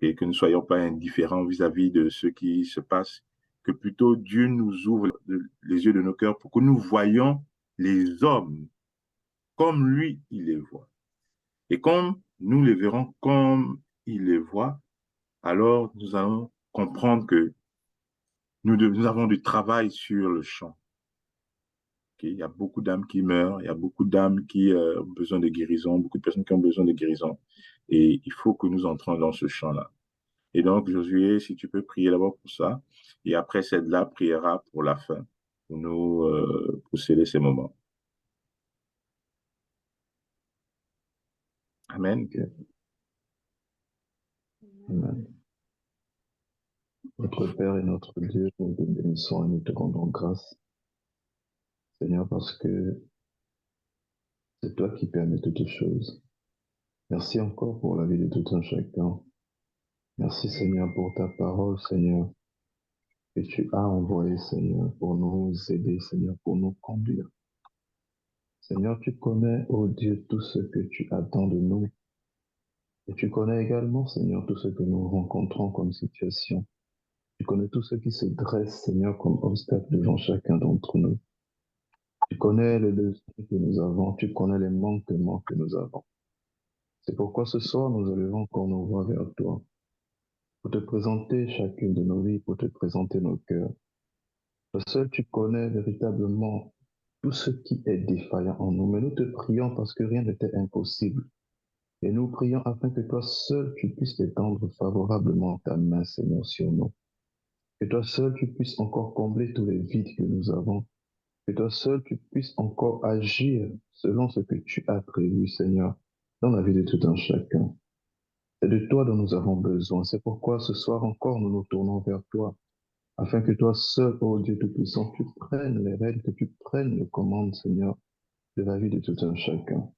et que nous ne soyons pas indifférents vis-à-vis de ce qui se passe, que plutôt Dieu nous ouvre les yeux de nos cœurs pour que nous voyions les hommes comme lui, il les voit. Et comme nous les verrons comme il les voit, alors nous allons comprendre que nous avons du travail sur le champ. Okay? Il y a beaucoup d'âmes qui meurent, il y a beaucoup d'âmes qui ont besoin de guérison, beaucoup de personnes qui ont besoin de guérison. Et il faut que nous entrons dans ce champ-là. Et donc, Josué, si tu peux prier d'abord pour ça, et après celle-là priera pour la fin, pour nous posséder ces moments. Amen. Ok. Amen. Notre Père et notre Dieu, nous te bénissons et nous te rendons grâce, Seigneur, parce que c'est toi qui permets toutes choses. Merci encore pour la vie de tout un chacun. Merci, Seigneur, pour ta parole, Seigneur, que tu as envoyée, Seigneur, pour nous aider, Seigneur, pour nous conduire. Seigneur, tu connais, oh Dieu, tout ce que tu attends de nous. Et tu connais également, Seigneur, tout ce que nous rencontrons comme situation. Tu connais tout ce qui se dresse, Seigneur, comme obstacle devant chacun d'entre nous. Tu connais les leçons que nous avons, tu connais les manquements que nous avons. C'est pourquoi ce soir, nous élevons encore nos voix vers toi, pour te présenter chacune de nos vies, pour te présenter nos cœurs. Toi seul, tu connais véritablement tout ce qui est défaillant en nous, mais nous te prions parce que rien n'était impossible. Et nous prions afin que toi seul, tu puisses étendre favorablement ta main, Seigneur, sur nous. Que toi seul, tu puisses encore combler tous les vides que nous avons. Que toi seul, tu puisses encore agir selon ce que tu as prévu, Seigneur, dans la vie de tout un chacun. C'est de toi dont nous avons besoin. C'est pourquoi ce soir encore, nous nous tournons vers toi, afin que toi seul, ô Dieu Tout-Puissant, tu prennes les rênes, que tu prennes les commandes, Seigneur, de la vie de tout un chacun.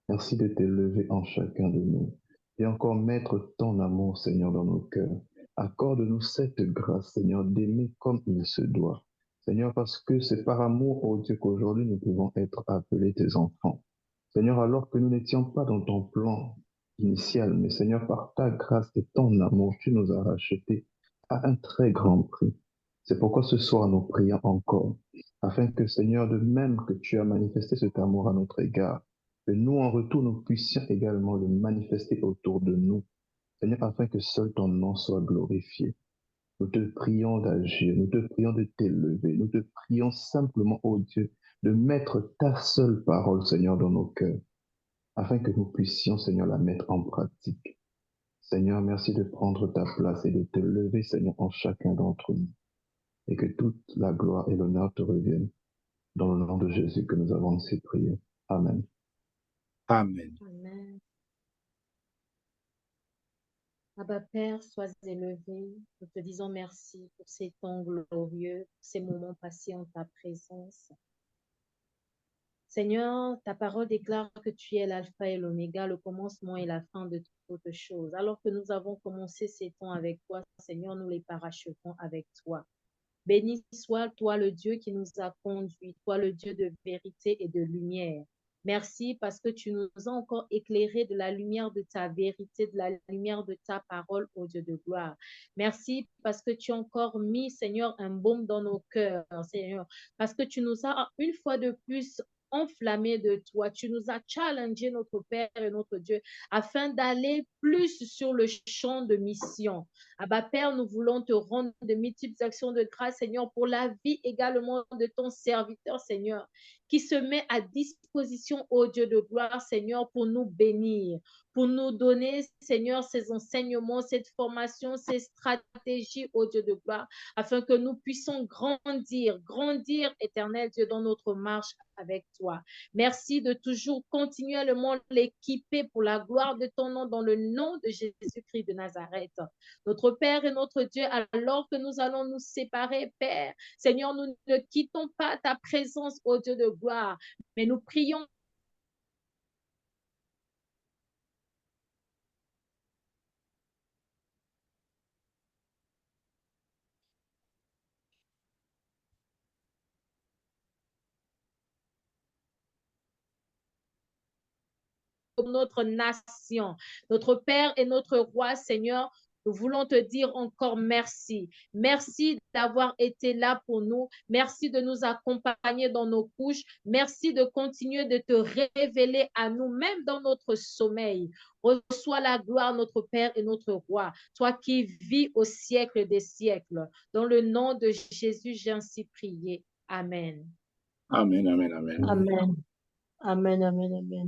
Merci de t'élever en chacun de nous et encore mettre ton amour, Seigneur, dans nos cœurs. Accorde-nous cette grâce, Seigneur, d'aimer comme il se doit. Seigneur, parce que c'est par amour, ô Dieu, qu'aujourd'hui nous pouvons être appelés tes enfants. Seigneur, alors que nous n'étions pas dans ton plan initial, mais Seigneur, par ta grâce et ton amour, tu nous as rachetés à un très grand prix. C'est pourquoi ce soir nous prions encore, afin que, Seigneur, de même que tu as manifesté cet amour à notre égard, que nous, en retour, nous puissions également le manifester autour de nous, Seigneur, afin que seul ton nom soit glorifié. Nous te prions d'agir, nous te prions de t'élever, nous te prions simplement, ô Dieu, de mettre ta seule parole, Seigneur, dans nos cœurs, afin que nous puissions, Seigneur, la mettre en pratique. Seigneur, merci de prendre ta place et de te lever, Seigneur, en chacun d'entre nous, et que toute la gloire et l'honneur te reviennent. Dans le nom de Jésus que nous avons ainsi prié. Amen. Amen. Amen. Abba Père, sois élevé. Nous te disons merci pour ces temps glorieux, pour ces moments passés en ta présence. Seigneur, ta parole déclare que tu es l'alpha et l'oméga, le commencement et la fin de toutes choses. Alors que nous avons commencé ces temps avec toi, Seigneur, nous les parachevons avec toi. Béni soit toi le Dieu qui nous a conduits, toi le Dieu de vérité et de lumière. Merci parce que tu nous as encore éclairés de la lumière de ta vérité, de la lumière de ta parole, ô Dieu de gloire. Merci parce que tu as encore mis, Seigneur, un baume dans nos cœurs, Seigneur, parce que tu nous as une fois de plus enflammés de toi. Tu nous as challengé, notre Père et notre Dieu, afin d'aller plus sur le champ de mission. Abba Père, nous voulons te rendre de multiples actions de grâce, Seigneur, pour la vie également de ton serviteur, Seigneur, qui se met à disposition, ô Dieu de gloire, Seigneur, pour nous bénir, pour nous donner, Seigneur, ces enseignements, cette formation, ces stratégies, ô Dieu de gloire, afin que nous puissions grandir, éternel Dieu, dans notre marche avec toi. Merci de toujours continuellement l'équiper pour la gloire de ton nom, dans le nom de Jésus-Christ de Nazareth. Notre Père et notre Dieu, alors que nous allons nous séparer, Père, Seigneur, nous ne quittons pas ta présence, ô Dieu de gloire, mais nous prions pour notre nation. Notre Père et notre Roi, Seigneur, nous voulons te dire encore merci. Merci d'avoir été là pour nous. Merci de nous accompagner dans nos couches. Merci de continuer de te révéler à nous, même dans notre sommeil. Reçois la gloire, notre Père et notre Roi, toi qui vis au siècle des siècles. Dans le nom de Jésus, j'ai ainsi prié. Amen. Amen, amen, amen. Amen. Amen, amen, amen.